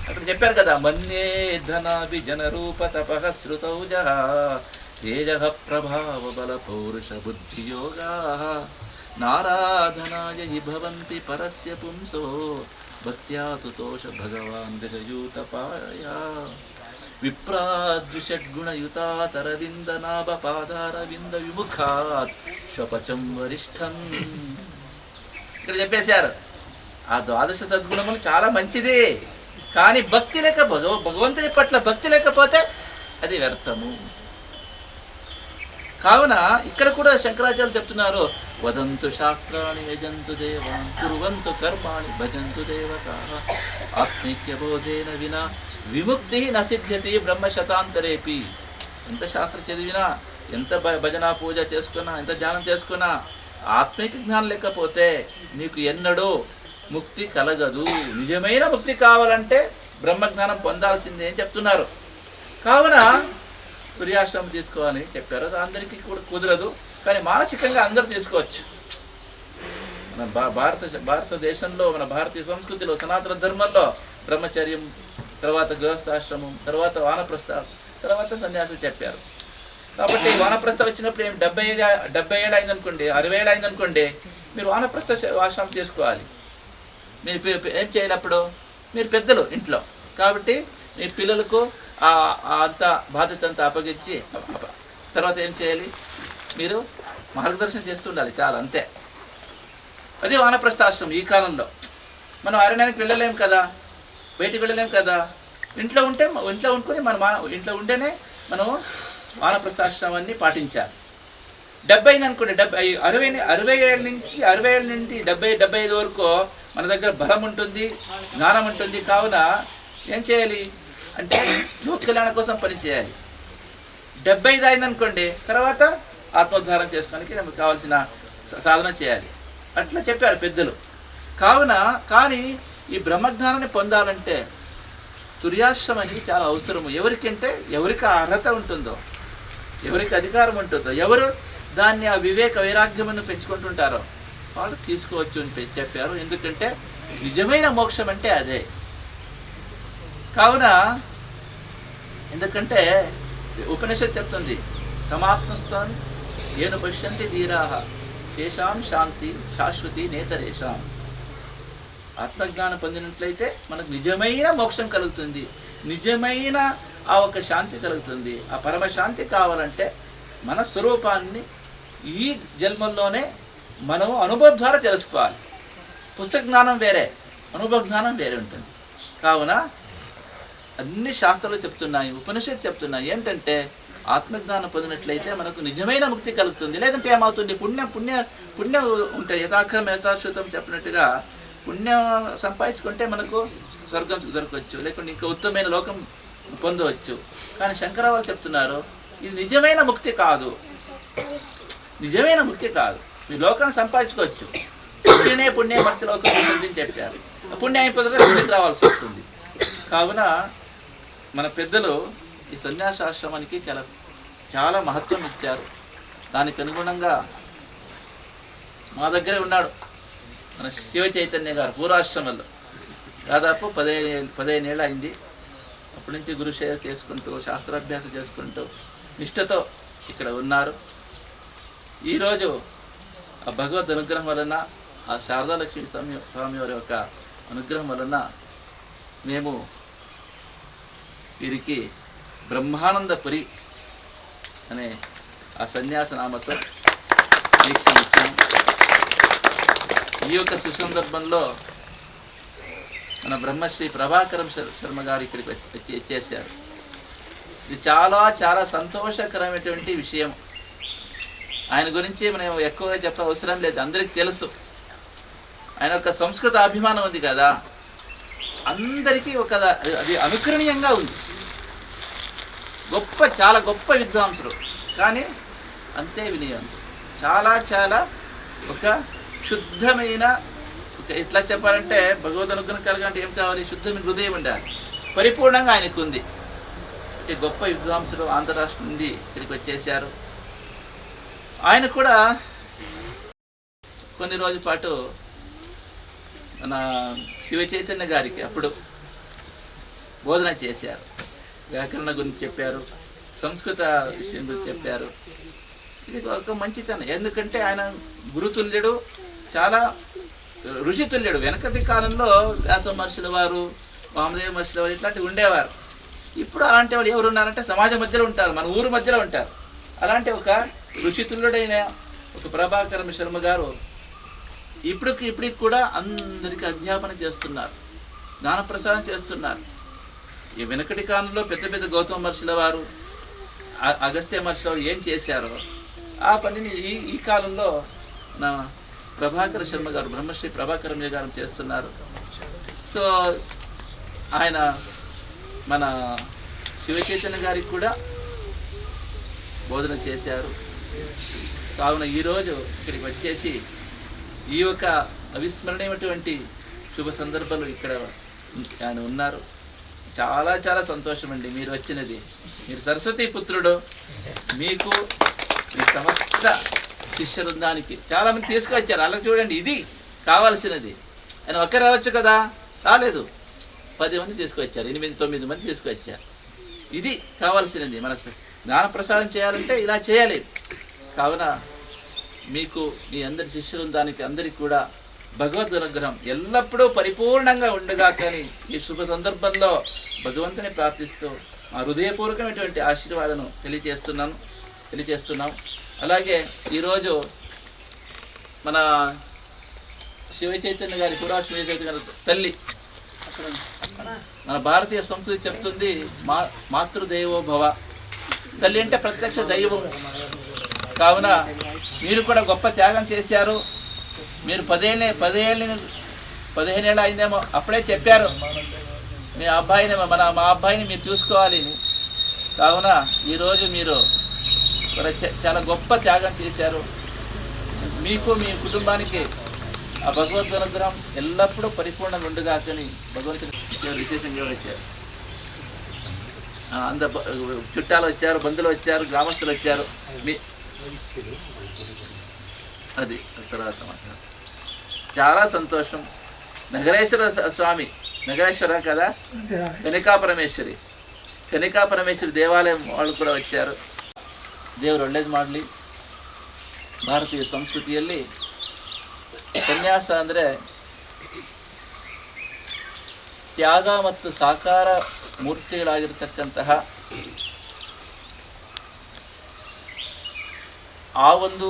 అక్కడ చెప్పారు కదా, మన్యే ధనాభిజన రూప తపః శ్రుతౌజః తేజః ప్రభావ బల పౌరుష బుద్ధియోగాః నారాధనాయ హి భవంతి పరస్య పుంసో భక్త్యా తుతోష భగవాన్ జగయూతపాయ విప్రాద్విషడ్గుణయుతాతరవింద నాభ పాదారవింద విముఖాత్ స్వపచం వరిష్టం. ఇక్కడ చెప్పేశారు ఆ ద్వాదశ సద్గుణములు చాలా మంచిది, కానీ భక్తి లేకపోతే, భగవంతుని పట్ల భక్తి లేకపోతే అది వ్యర్థము. కావున ఇక్కడ కూడా శంకరాచార్యులు చెప్తున్నారు, వదంతు శాస్త్రాన్ని యజంతు దేవాన్ కుర్వంతు కర్మాణి భజంతు దేవతాః ఆత్మైక్యబోధేన వినా విముక్తి నసిద్ధ్యతి బ్రహ్మశతాంతరేపి. ఎంత శాస్త్రం చదివినా, ఎంత భజన పూజ చేసుకున్నా, ఎంత ధ్యానం చేసుకున్నా ఆత్మిక జ్ఞానం లేకపోతే నీకు ఎన్నడూ ముక్తి కలగదు. నిజమైన ముక్తి కావాలంటే బ్రహ్మజ్ఞానం పొందాల్సిందే అని చెప్తున్నారు. కావున సూర్యాశ్రమం తీసుకోవాలని చెప్పారు. అందరికీ కూడా కుదరదు, కానీ మానసికంగా అందరూ తీసుకోవచ్చు. మన భారతదేశంలో, మన భారతీయ సంస్కృతిలో, సనాతన ధర్మంలో బ్రహ్మచర్యం, తర్వాత గృహస్థాశ్రమం, తర్వాత వానప్రస్థ, తర్వాత సన్యాసులు చెప్పారు. కాబట్టి వానప్రస్థ వచ్చినప్పుడు ఏం 70 ఏళ్ళు అయిందనుకోండి, 60 ఏళ్ళు అయిందనుకోండి, మీరు వానప్రస్థ ఆశ్రమం చేసుకోవాలి. మీరు ఏం చేయాలి అప్పుడు? మీరు పెద్దలు ఇంట్లో, కాబట్టి మీ పిల్లలకు అంత బాధ్యత అంతా అప్పగించి తర్వాత ఏం చేయాలి? మీరు మార్గదర్శనం చేస్తూ ఉండాలి, చాలా, అంతే. అది వానప్రస్థాశ్రమం. ఈ కాలంలో మనం అరణ్యానికి వెళ్ళలేము కదా, బయటికి వెళ్ళలేము కదా, ఇంట్లో ఉంటుకొని ఇంట్లో ఉంటేనే మనం వానప్రస్థాశ్రమాన్ని పాటించాలి. 70 అయిందనుకోండి, 60 ఏళ్ళ నుంచి 70-75 వరకు మన దగ్గర బలం ఉంటుంది, జ్ఞానం ఉంటుంది. కావున ఏం చేయాలి అంటే లోక కళ్యాణం కోసం పని చేయాలి. 75 అయిందనుకోండి, తర్వాత ఆత్మోద్ధారం చేసుకోవడానికి మనకు కావాల్సిన సాధన చేయాలి. అట్లా చెప్పారు పెద్దలు. కావున కానీ ఈ బ్రహ్మజ్ఞానాన్ని పొందాలంటే తుర్యాశ్రమం అనేది చాలా అవసరము. ఎవరికంటే ఎవరికి అర్హత ఉంటుందో, ఎవరికి అధికారం ఉంటుందో, ఎవరు దాన్ని ఆ వివేక వైరాగ్యమును పెంచుకుంటుంటారో వాళ్ళు తీసుకోవచ్చు అని చెప్పారు. ఎందుకంటే నిజమైన మోక్షం అంటే అదే. కావున ఎందుకంటే ఉపనిషత్తు చెప్తుంది, తమాత్మస్థాన్ని ఏను పశ్యంతి ధీరాః తేషాం శాంతి శాశ్వతి నేతరేషాం. ఆత్మజ్ఞానం పొందినట్లయితే మనకు నిజమైన మోక్షం కలుగుతుంది, నిజమైన ఆ ఒక శాంతి కలుగుతుంది. ఆ పరమశాంతి కావాలంటే మన స్వరూపాన్ని ఈ జన్మల్లోనే మనం అనుభవం ద్వారా తెలుసుకోవాలి. పుస్తక జ్ఞానం వేరే, అనుభవ జ్ఞానం వేరే ఉంటుంది. కావున అన్ని శాస్త్రాలు చెప్తున్నాయి, ఉపనిషత్తు చెప్తున్నాయి ఏంటంటే ఆత్మజ్ఞానం పొందినట్లయితే మనకు నిజమైన ముక్తి కలుగుతుంది. లేదంటే ఏమవుతుంది? పుణ్యం ఉంటాయి. యథాక్రమం యథాశ్రుతం చెప్పినట్టుగా పుణ్యం సంపాదించుకుంటే మనకు స్వర్గం దొరకవచ్చు, లేకుంటే ఇంకా ఉత్తమమైన లోకం పొందవచ్చు. కానీ శంకరాచార్యులు చెప్తున్నారు, ఇది నిజమైన ముక్తి కాదు, నిజమైన ముక్తి కాదు. మీ లోకాన్ని సంపాదించుకోవచ్చు, పుణ్యం మర్తి లోకం ఉంటుందని చెప్పారు. పుణ్యం అయిపోతే పుణ్యకి రావాల్సి వస్తుంది. కావున మన పెద్దలు ఈ సన్యాసాశ్రమానికి చాలా మహత్వం ఇచ్చారు. దానికి అనుగుణంగా మా దగ్గరే ఉన్నాడు మన శివ చైతన్య గారు పూర్వాశ్రమంలో. దాదాపు 15 ఏళ్ళు అయింది. అప్పటి నుంచి గురుసేవ చేసుకుంటూ, శాస్త్రాభ్యాసం చేసుకుంటూ నిష్ఠతో ఇక్కడ ఉన్నారు. ఈరోజు ఆ భగవద్ అనుగ్రహం వలన, ఆ శారదాలక్ష్మి స్వామి వారి యొక్క అనుగ్రహం వలన మేము వీరికి బ్రహ్మానందపురి అనే ఆ సన్యాస నామతో దీక్ష ఇచ్చాం. ఈ యొక్క సుసందర్భంలో మన బ్రహ్మశ్రీ ప్రభాకరం శర్మ గారు ఇక్కడికి వచ్చేసారు. ఇది చాలా చాలా సంతోషకరమైనటువంటి విషయం. ఆయన గురించి మనం ఎక్కువగా చెప్ప అవసరం లేదు, అందరికీ తెలుసు. ఆయన ఒక సంస్కృత అభిమానం ఉంది కదా, అందరికీ అది అనుకరణీయంగా ఉంది. చాలా గొప్ప విద్వాంసులు, కానీ అంతే వినయం. చాలా ఒక శుద్ధమైన, ఎట్లా చెప్పాలంటే భగవద్ అనుగ్రహం కలగాలంటే ఏం కావాలి? శుద్ధమైన హృదయం ఉండాలి. పరిపూర్ణంగా ఆయనకు ఉంది. అంటే గొప్ప విద్వాంసులు ఆంధ్ర రాష్ట్రం నుండి ఇక్కడికి వచ్చేసారు. ఆయన కూడా కొన్ని రోజుల పాటు మన శివ చైతన్య గారికి అప్పుడు బోధన చేశారు. వ్యాకరణ గురించి చెప్పారు, సంస్కృత విషయం గురించి చెప్పారు. ఇది ఒక మంచితనం. ఎందుకంటే ఆయన గురుతుల్యుడు, చాలా ఋషితుల్యుడు. వెనకటి కాలంలో వ్యాస మహర్షుల వారు, వామదేవ మహర్షుల వారు ఇట్లాంటివి ఉండేవారు. ఇప్పుడు అలాంటి వాళ్ళు ఎవరు ఉన్నారంటే సమాజం మధ్యలో ఉంటారు, మన ఊరు మధ్యలో ఉంటారు. అలాంటి ఒక ఋషితుల్యుడైన ఒక ప్రభాకరం శర్మ గారు ఇప్పటికి కూడా అందరికీ అధ్యాపన చేస్తున్నారు, జ్ఞానప్రసాదం చేస్తున్నారు. ఈ వెనకటి కాలంలో పెద్ద పెద్ద గౌతమ మహర్షుల వారు, అగస్త్య మహర్షుల వారు ఏం చేశారో ఆ పనిని ఈ కాలంలో నా ప్రభాకర శర్మ గారు, బ్రహ్మశ్రీ ప్రభాకరమ్య గారు చేస్తున్నారు. సో ఆయన మన శివచైతన్య గారికి కూడా బోధన చేశారు. కావున ఈరోజు ఇక్కడికి వచ్చేసి ఈ యొక్క అవిస్మరణీయమైనటువంటి శుభ సందర్భాలు ఇక్కడ ఆయన ఉన్నారు. చాలా చాలా సంతోషం అండి మీరు వచ్చినది. మీరు సరస్వతీ పుత్రుడు, మీకు మీ సమస్త శిష్య బృందానికి చాలామంది తీసుకువచ్చారు. అలా చూడండి, ఇది కావాల్సినది. ఆయన ఒక్కరు రావచ్చు కదా, రాలేదు, 10 మంది తీసుకువచ్చారు, 8-9 మంది తీసుకువచ్చారు. ఇది కావాల్సినది. మన జ్ఞానప్రసారం చేయాలంటే ఇలా చేయాలి. కావున మీకు మీ అందరి శిష్య బృందానికి అందరికీ కూడా భగవద్ అనుగ్రహం ఎల్లప్పుడూ పరిపూర్ణంగా ఉండగా కానీ ఈ శుభ సందర్భంలో భగవంతుని ప్రార్థిస్తూ ఆ హృదయపూర్వకమైనటువంటి ఆశీర్వాదను తెలియజేస్తున్నాం. అలాగే ఈరోజు మన శివచైతన్య గారి శివచైతన్య గారి తల్లి, మన భారతీయ సంస్కృతి చెప్తుంది మాతృదేవో భవ. తల్లి అంటే ప్రత్యక్ష దైవం. కావున మీరు కూడా గొప్ప త్యాగం చేశారు. మీరు 15 ఏళ్ళు అయిందేమో, అప్పుడే చెప్పారు మీ అబ్బాయిని మా అబ్బాయిని మీరు చూసుకోవాలి. కావున ఈరోజు మీరు చాలా గొప్ప త్యాగం చేశారు. మీకు మీ కుటుంబానికి ఆ భగవద్ అనుగ్రహం ఎల్లప్పుడూ పరిపూర్ణంగా ఉండగా కానీ భగవంతుని విశేషంగా వచ్చారు. అందరు చుట్టాలు వచ్చారు, బంధువులు వచ్చారు, గ్రామస్తులు వచ్చారు. అది తర్వాత చాలా సంతోషం. నగరేశ్వర స్వామి, నగరేశ్వర కదా, కనికా పరమేశ్వరి ದೇವಾಲಯ వాళ్ళు ಕೂಡ వచ్చారు. ದೇವರು ಒಳ್ಳೇದು ಮಾಡಲಿ. ಭಾರತೀಯ ಸಂಸ್ಕೃತಿಯಲ್ಲಿ ಸನ್ಯಾಸ ಅಂದರೆ ತ್ಯಾಗ ಮತ್ತು ಸಾಕಾರ ಮೂರ್ತಿಗಳಾಗಿರ್ತಕ್ಕಂತಹ ಆ ಒಂದು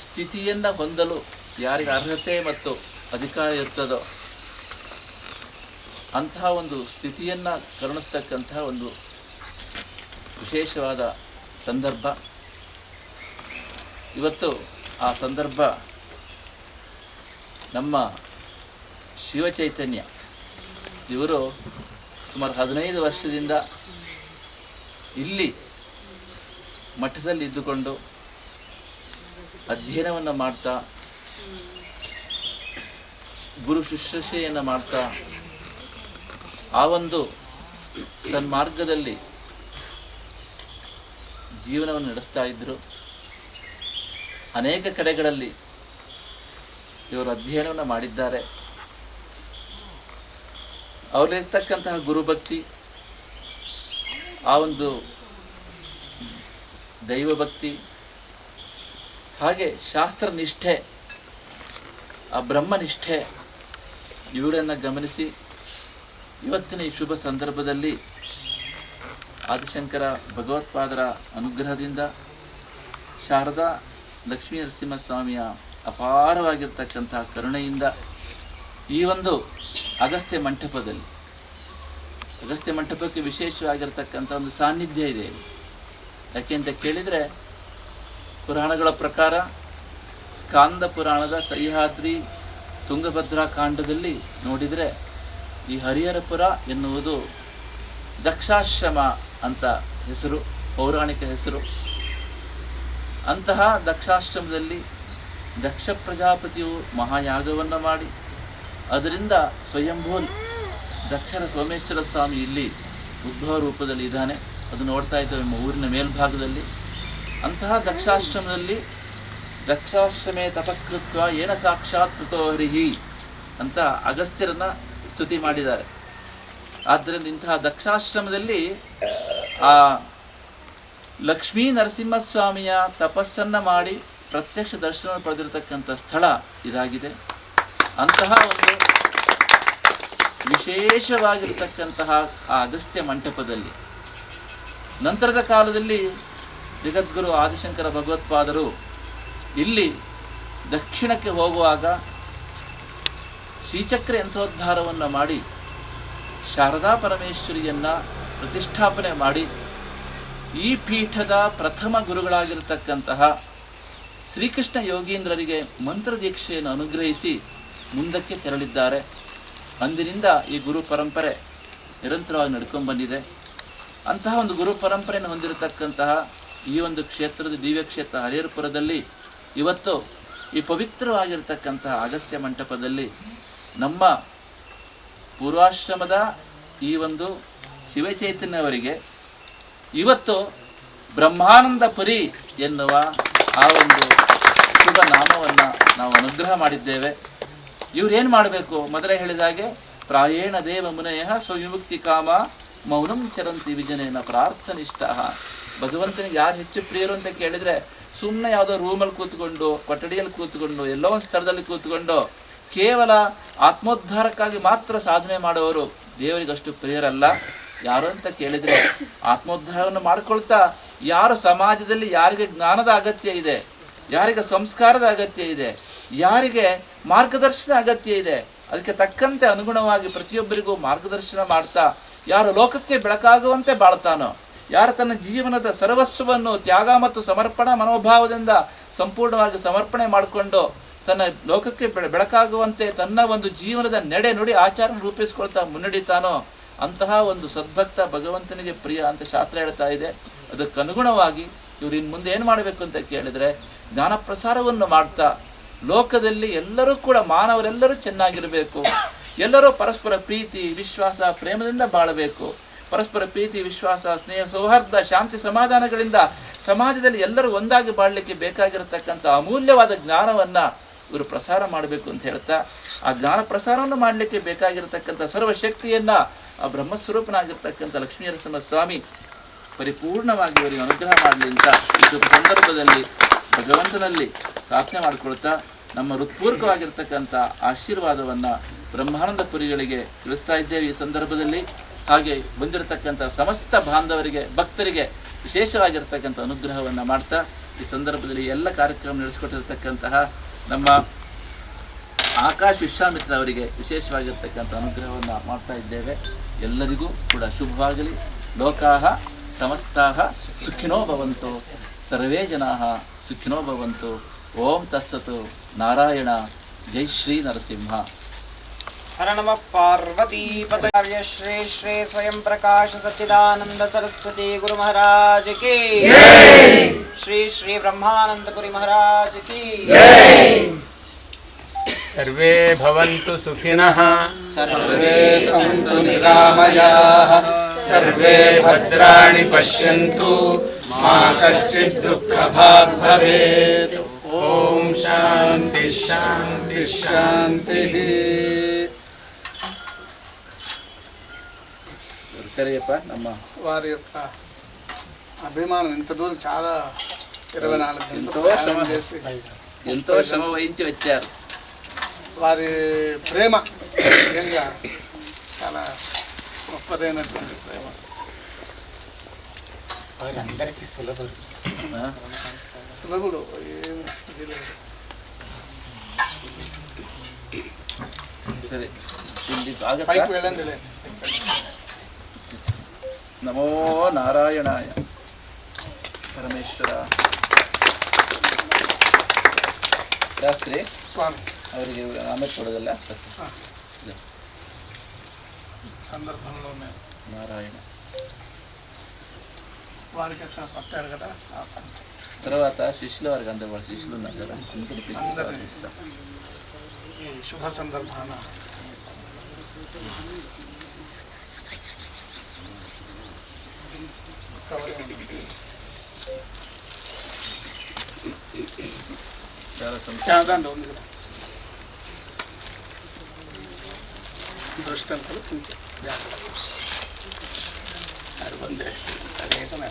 ಸ್ಥಿತಿಯನ್ನು ಹೊಂದಲು ಯಾರಿಗೆ ಅರ್ಹತೆ ಮತ್ತು ಅಧಿಕಾರ ಇರ್ತದೋ ಅಂತಹ ಒಂದು ಸ್ಥಿತಿಯನ್ನು ಕರುಣಿಸ್ತಕ್ಕಂತಹ ಒಂದು ವಿಶೇಷವಾದ ಸಂದರ್ಭ ಇವತ್ತು. ಆ ಸಂದರ್ಭ ನಮ್ಮ ಶಿವಚೈತನ್ಯ ಇವರು ಸುಮಾರು 15 ವರ್ಷದಿಂದ ಇಲ್ಲಿ ಮಠದಲ್ಲಿ ಇದ್ದುಕೊಂಡು ಅಧ್ಯಯನವನ್ನು ಮಾಡ್ತಾ, ಗುರು ಶುಶ್ರೂಷೆಯನ್ನು ಮಾಡ್ತಾ, ಆ ಒಂದು ಸನ್ಮಾರ್ಗದಲ್ಲಿ ಜೀವನವನ್ನು ನಡೆಸ್ತಾ ಇದ್ದರು. ಅನೇಕ ಕಡೆಗಳಲ್ಲಿ ಇವರು ಅಧ್ಯಯನವನ್ನು ಮಾಡಿದ್ದಾರೆ. ಅವರಿರ್ತಕ್ಕಂತಹ ಗುರುಭಕ್ತಿ, ಆ ಒಂದು ದೈವಭಕ್ತಿ, ಹಾಗೆ ಶಾಸ್ತ್ರನಿಷ್ಠೆ, ಆ ಬ್ರಹ್ಮನಿಷ್ಠೆ ಇವುಗಳನ್ನು ಗಮನಿಸಿ ಇವತ್ತಿನ ಈ ಶುಭ ಸಂದರ್ಭದಲ್ಲಿ ಆದಿಶಂಕರ ಭಗವತ್ಪಾದರ ಅನುಗ್ರಹದಿಂದ ಶಾರದಾ ಲಕ್ಷ್ಮೀ ನರಸಿಂಹಸ್ವಾಮಿಯ ಅಪಾರವಾಗಿರ್ತಕ್ಕಂತಹ ಕರುಣೆಯಿಂದ ಈ ಒಂದು ಅಗಸ್ತ್ಯ ಮಂಟಪದಲ್ಲಿ, ಅಗಸ್ತ್ಯ ಮಂಟಪಕ್ಕೆ ವಿಶೇಷವಾಗಿರ್ತಕ್ಕಂಥ ಒಂದು ಸಾನ್ನಿಧ್ಯ ಇದೆ. ಯಾಕೆಂತ ಕೇಳಿದರೆ ಪುರಾಣಗಳ ಪ್ರಕಾರ ಸ್ಕಾಂದ ಪುರಾಣದ ಸಹ್ಯಾದ್ರಿ ತುಂಗಭದ್ರಾ ಕಾಂಡದಲ್ಲಿ ನೋಡಿದರೆ ಈ ಹರಿಹರಪುರ ಎನ್ನುವುದು ದಕ್ಷಾಶ್ರಮ ಅಂತ ಹೆಸರು, ಪೌರಾಣಿಕ ಹೆಸರು. ಅಂತಹ ದಕ್ಷಾಶ್ರಮದಲ್ಲಿ ದಕ್ಷ ಪ್ರಜಾಪತಿಯು ಮಹಾಯಾಗವನ್ನು ಮಾಡಿ ಅದರಿಂದ ಸ್ವಯಂಭೂ ದಕ್ಷರ ಸೋಮೇಶ್ವರ ಸ್ವಾಮಿ ಇಲ್ಲಿ ಉದ್ಭವ ರೂಪದಲ್ಲಿ ಇದ್ದಾನೆ. ಅದು ನೋಡ್ತಾ ಇದ್ದೇವೆ ನಮ್ಮ ಊರಿನ ಮೇಲ್ಭಾಗದಲ್ಲಿ. ಅಂತಹ ದಕ್ಷಾಶ್ರಮದಲ್ಲಿ ದಕ್ಷಾಶ್ರಮೇ ತಪಕೃತ್ವ ಏನ ಸಾಕ್ಷಾತ್ ಕೃತೋ ಹರಿಹಿ ಅಂತ ಅಗಸ್ತ್ಯರನ್ನ ಸ್ತುತಿ ಮಾಡಿದ್ದಾರೆ. ಆದ್ದರಿಂದ ಇಂತಹ ದಕ್ಷಾಶ್ರಮದಲ್ಲಿ ಆ ಲಕ್ಷ್ಮೀ ನರಸಿಂಹಸ್ವಾಮಿಯ ತಪಸ್ಸನ್ನು ಮಾಡಿ ಪ್ರತ್ಯಕ್ಷ ದರ್ಶನ ಪಡೆದಿರತಕ್ಕಂಥ ಸ್ಥಳ ಇದಾಗಿದೆ. ಅಂತಹ ಒಂದು ವಿಶೇಷವಾಗಿರತಕ್ಕಂತಹ ಆ ಅಗಸ್ತ್ಯ ಮಂಟಪದಲ್ಲಿ ನಂತರದ ಕಾಲದಲ್ಲಿ ಜಗದ್ಗುರು ಆದಿಶಂಕರ ಭಗವತ್ಪಾದರು ಇಲ್ಲಿ ದಕ್ಷಿಣಕ್ಕೆ ಹೋಗುವಾಗ ಶ್ರೀಚಕ್ರ ಯಂತ್ರೋದ್ಧಾರವನ್ನು ಮಾಡಿ ಶಾರದಾ ಪರಮೇಶ್ವರಿಯನ್ನು ಪ್ರತಿಷ್ಠಾಪನೆ ಮಾಡಿ ಈ ಪೀಠದ ಪ್ರಥಮ ಗುರುಗಳಾಗಿರತಕ್ಕಂತಹ ಶ್ರೀಕೃಷ್ಣ ಯೋಗೀಂದ್ರರಿಗೆ ಮಂತ್ರದೀಕ್ಷೆಯನ್ನು ಅನುಗ್ರಹಿಸಿ ಮುಂದಕ್ಕೆ ತೆರಳಿದ್ದಾರೆ. ಅಂದಿನಿಂದ ಈ ಗುರು ಪರಂಪರೆ ನಿರಂತರವಾಗಿ ನಡ್ಕೊಂಡು ಬಂದಿದೆ. ಅಂತಹ ಒಂದು ಗುರು ಪರಂಪರೆಯನ್ನು ಹೊಂದಿರತಕ್ಕಂತಹ ಈ ಒಂದು ಕ್ಷೇತ್ರದ ದಿವ್ಯ ಕ್ಷೇತ್ರ ಹರಿಹರಪುರದಲ್ಲಿ ಇವತ್ತು ಈ ಪವಿತ್ರವಾಗಿರತಕ್ಕಂತಹ ಅಗಸ್ತ್ಯ ಮಂಟಪದಲ್ಲಿ ನಮ್ಮ ಪೂರ್ವಾಶ್ರಮದ ಈ ಒಂದು ಶಿವಚೈತನ್ಯವರಿಗೆ ಇವತ್ತು ಬ್ರಹ್ಮಾನಂದ ಪುರಿ ಎನ್ನುವ ಆ ಒಂದು ಶುಭ ನಾಮವನ್ನು ನಾವು ಅನುಗ್ರಹ ಮಾಡಿದ್ದೇವೆ. ಇವ್ರೇನು ಮಾಡಬೇಕು? ಮೊದಲೇ ಹೇಳಿದಾಗೆ ಪ್ರಾಯೇಣ ದೇವ ಮುನಯ ಸ್ವವಿಮುಕ್ತಿ ಕಾಮ ಮೌನಂ ಚರಂತಿ ವಿಜನೇನ ಪ್ರಾರ್ಥನಿಷ್ಠ. ಭಗವಂತನಿಗೆ ಯಾರು ಹೆಚ್ಚು ಪ್ರಿಯರು ಅಂತ ಕೇಳಿದರೆ ಸುಮ್ಮನೆ ಯಾವುದೋ ರೂಮಲ್ಲಿ ಕೂತ್ಕೊಂಡು, ಕೊಠಡಿಯಲ್ಲಿ ಕೂತ್ಕೊಂಡು, ಎಲ್ಲೋ ಒಂದು ಸ್ಥಳದಲ್ಲಿ ಕೂತ್ಕೊಂಡು ಕೇವಲ ಆತ್ಮೋದ್ಧಾರಕ್ಕಾಗಿ ಮಾತ್ರ ಸಾಧನೆ ಮಾಡುವವರು ದೇವರಿಗಷ್ಟು ಪ್ರಿಯರಲ್ಲ. ಯಾರು ಅಂತ ಕೇಳಿದರೆ ಆತ್ಮೋದ್ಧಾರವನ್ನು ಮಾಡಿಕೊಳ್ತಾ ಯಾರು ಸಮಾಜದಲ್ಲಿ ಯಾರಿಗೆ ಜ್ಞಾನದ ಅಗತ್ಯ ಇದೆ, ಯಾರಿಗೆ ಸಂಸ್ಕಾರದ ಅಗತ್ಯ ಇದೆ, ಯಾರಿಗೆ ಮಾರ್ಗದರ್ಶನ ಅಗತ್ಯ ಇದೆ, ಅದಕ್ಕೆ ತಕ್ಕಂತೆ ಅನುಗುಣವಾಗಿ ಪ್ರತಿಯೊಬ್ಬರಿಗೂ ಮಾರ್ಗದರ್ಶನ ಮಾಡ್ತಾ ಯಾರು ಲೋಕಕ್ಕೆ ಬೆಳಕಾಗುವಂತೆ ಬಾಳ್ತಾನೋ, ಯಾರು ತನ್ನ ಜೀವನದ ಸರ್ವಸ್ವವನ್ನು ತ್ಯಾಗ ಮತ್ತು ಸಮರ್ಪಣಾ ಮನೋಭಾವದಿಂದ ಸಂಪೂರ್ಣವಾಗಿ ಸಮರ್ಪಣೆ ಮಾಡಿಕೊಂಡು ತನ್ನ ಲೋಕಕ್ಕೆ ಬೆಳಕಾಗುವಂತೆ ತನ್ನ ಒಂದು ಜೀವನದ ನಡೆ ನುಡಿ ಆಚಾರ ರೂಪಿಸ್ಕೊಳ್ತಾ ಮುನ್ನಡೀತಾನೋ ಅಂತಹ ಒಂದು ಸದ್ಭಕ್ತ ಭಗವಂತನಿಗೆ ಪ್ರಿಯ ಅಂತ ಶಾಸ್ತ್ರ ಹೇಳ್ತಾ ಇದೆ. ಅದಕ್ಕನುಗುಣವಾಗಿ ಇವರು ಇನ್ನು ಮುಂದೆ ಏನು ಮಾಡಬೇಕು ಅಂತ ಕೇಳಿದರೆ ಜ್ಞಾನ ಪ್ರಸಾರವನ್ನು ಮಾಡ್ತಾ ಲೋಕದಲ್ಲಿ ಎಲ್ಲರೂ ಕೂಡ ಮಾನವರೆಲ್ಲರೂ ಚೆನ್ನಾಗಿರಬೇಕು, ಎಲ್ಲರೂ ಪರಸ್ಪರ ಪ್ರೀತಿ ವಿಶ್ವಾಸ ಪ್ರೇಮದಿಂದ ಬಾಳಬೇಕು, ಪರಸ್ಪರ ಪ್ರೀತಿ ವಿಶ್ವಾಸ ಸ್ನೇಹ ಸೌಹಾರ್ದ ಶಾಂತಿ ಸಮಾಧಾನಗಳಿಂದ ಸಮಾಜದಲ್ಲಿ ಎಲ್ಲರೂ ಒಂದಾಗಿ ಬಾಳಲಿಕ್ಕೆ ಬೇಕಾಗಿರತಕ್ಕಂಥ ಅಮೂಲ್ಯವಾದ ಜ್ಞಾನವನ್ನು ಇವರು ಪ್ರಸಾರ ಮಾಡಬೇಕು ಅಂತ ಹೇಳ್ತಾ ಆ ಜ್ಞಾನ ಪ್ರಸಾರವನ್ನು ಮಾಡಲಿಕ್ಕೆ ಬೇಕಾಗಿರತಕ್ಕಂಥ ಸರ್ವಶಕ್ತಿಯನ್ನು ಆ ಬ್ರಹ್ಮಸ್ವರೂಪನಾಗಿರ್ತಕ್ಕಂಥ ಲಕ್ಷ್ಮೀನರಸಿಂಹ ಸ್ವಾಮಿ ಪರಿಪೂರ್ಣವಾಗಿ ಅವರಿಗೆ ಅನುಗ್ರಹ ಮಾಡಲಿ ಅಂತ ಈ ಸಂದರ್ಭದಲ್ಲಿ ಭಗವಂತನಲ್ಲಿ ಪ್ರಾರ್ಥನೆ ಮಾಡಿಕೊಳ್ತಾ ನಮ್ಮ ಹೃತ್ಪೂರ್ವಕವಾಗಿರ್ತಕ್ಕಂಥ ಆಶೀರ್ವಾದವನ್ನು ಬ್ರಹ್ಮಾನಂದ ಪುರಿಗಳಿಗೆ ತಿಳಿಸ್ತಾ ಇದ್ದೇವೆ ಈ ಸಂದರ್ಭದಲ್ಲಿ. ಹಾಗೆ ಬಂದಿರತಕ್ಕಂಥ ಸಮಸ್ತ ಬಾಂಧವರಿಗೆ ಭಕ್ತರಿಗೆ ವಿಶೇಷವಾಗಿರ್ತಕ್ಕಂಥ ಅನುಗ್ರಹವನ್ನು ಮಾಡ್ತಾ ಈ ಸಂದರ್ಭದಲ್ಲಿ ಎಲ್ಲ ಕಾರ್ಯಕ್ರಮ ನಡೆಸಿಕೊಟ್ಟಿರ್ತಕ್ಕಂತಹ ನಮ್ಮ ಆಕಾಶ್ ವಿಶ್ವಾಮಿತ್ರ ಅವರಿಗೆ ವಿಶೇಷವಾಗಿರ್ತಕ್ಕಂಥ ಅನುಗ್ರಹವನ್ನು ಮಾಡ್ತಾ ಇದ್ದೇವೆ. ಎಲ್ಲರಿಗೂ ಕೂಡ ಶುಭವಾಗಲಿ. ಲೋಕಾಹ ಸಮಸ್ತಾಹ ಸುಖಿನೋ ಭವಂತು, ಸರ್ವೇ ಜನಾಃ ಸುಖಿನೋ ಭವಂತು. ಓಂ ತತ್ಸತ್. ನಾರಾಯಣ. ಜೈ ಶ್ರೀ ನರಸಿಂಹ. ಹರ ನಮಃ ಪಾರ್ವತೀಪತಯೇ. ಶ್ರೀ ಶ್ರೀ ಸ್ವಯಂ ಪ್ರಕಾಶ ಸಚ್ಚಿದಾನಂದ ಸರಸ್ವತಿ ಗುರು ಮಹಾರಾಜ್ ಕಿ ಜೈ. ಶ್ರೀ ಶ್ರೀ ಬ್ರಹ್ಮಾನಂದಪುರಿ ಮಹಾರಾಜ್ ಕಿ ಜೈ. ಸರ್ವೇ ಭವಂತು ಸುಖಿನಃ, ಸರ್ವೇ ಸಂತು ನಿರಾಮಯಾಃ, ಸರ್ವೇ ಭದ್ರಾಣಿ ಪಶ್ಯಂತು, ಮಾ ಕಶ್ಚಿತ್ ದುಃಖಭಾಗ್ ಭವೇತ್. ಓಂ ಶಾಂತಿ ಶಾಂತಿ ಶಾಂತಿ. కరియప్ప ನಮ್ಮ వారి యొక్క అభిమానం ఇంత దూరం చాలా 24 ఎంతో గంటలు చేసి ఎంతో శ్రమ వహించి వచ్చారు. వారి ప్రేమ నిజంగా చాలా గొప్పదైనటువంటి ప్రేమ. వారందరికీ సులభుడు ఏమి ఇది లేదు. సరే పైకి వెళ్ళండి. ನಮೋ ನಾರಾಯಣಾಯ. ಪರಮೇಶ್ವರ ಶಾಸ್ತ್ರಿ ಸ್ವಾಮಿ ಅವರಿಗೆ ಆಮೇಲೆ ಕೊಡೋದಲ್ಲ సందర్భంలోనే నారాయణ. వారికి అట్లా పట్టారు కదా. తర్వాత శిష్యుల వారికి అందరూ వాళ్ళ శిష్యులు ఉన్నారు కదా, అందరినీ ఈ శుభ సందర్భాన చాలా సంతోషం. దాంట్లో ఉంది కదా దృష్టాంతాలు అది ಬಂದೆ ಅದೇತನ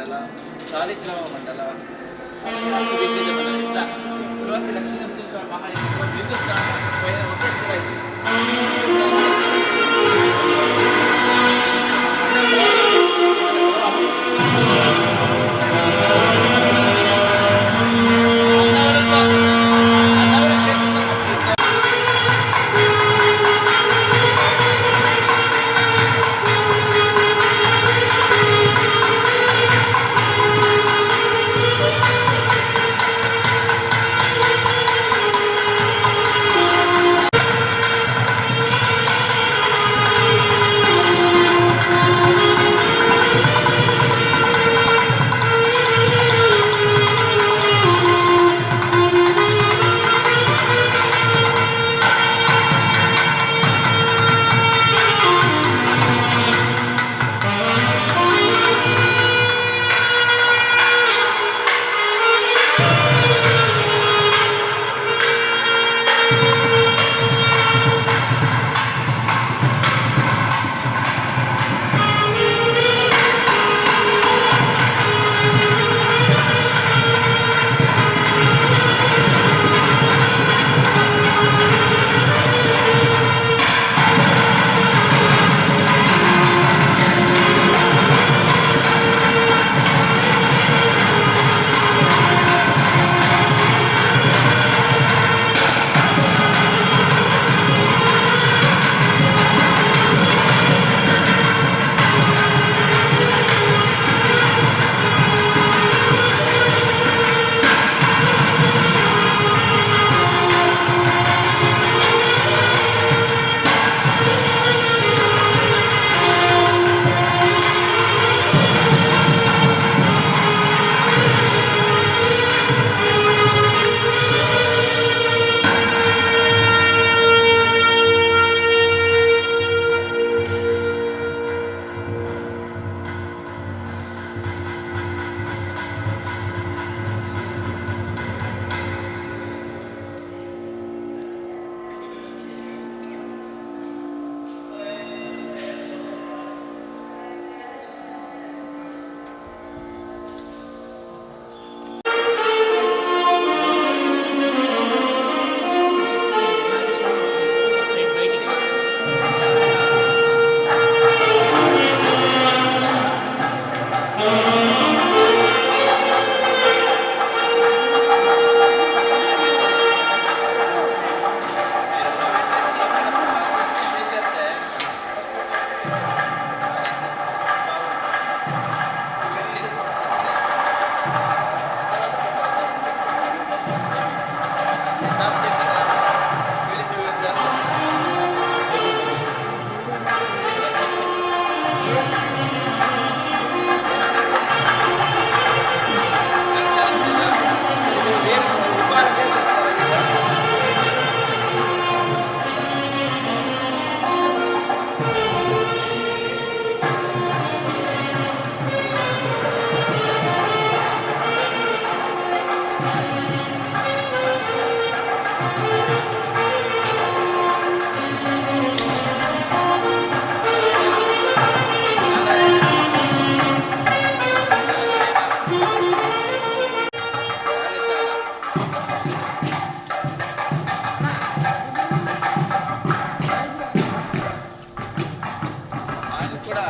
ಮಂಡಲ ಸಾಲಿಗ್ರಾಮ ಮಂಡಲ దిగ్గజ మండలం ఇట్లా తిరుపతి లక్ష్మీనరసింహ స్వామి మహాయజ్ఞంలో బిందు స్థానం పైన ఒకే శిల ఇది. అన్నవరం క్షేత్రంలో కంప్లీట్ కూడా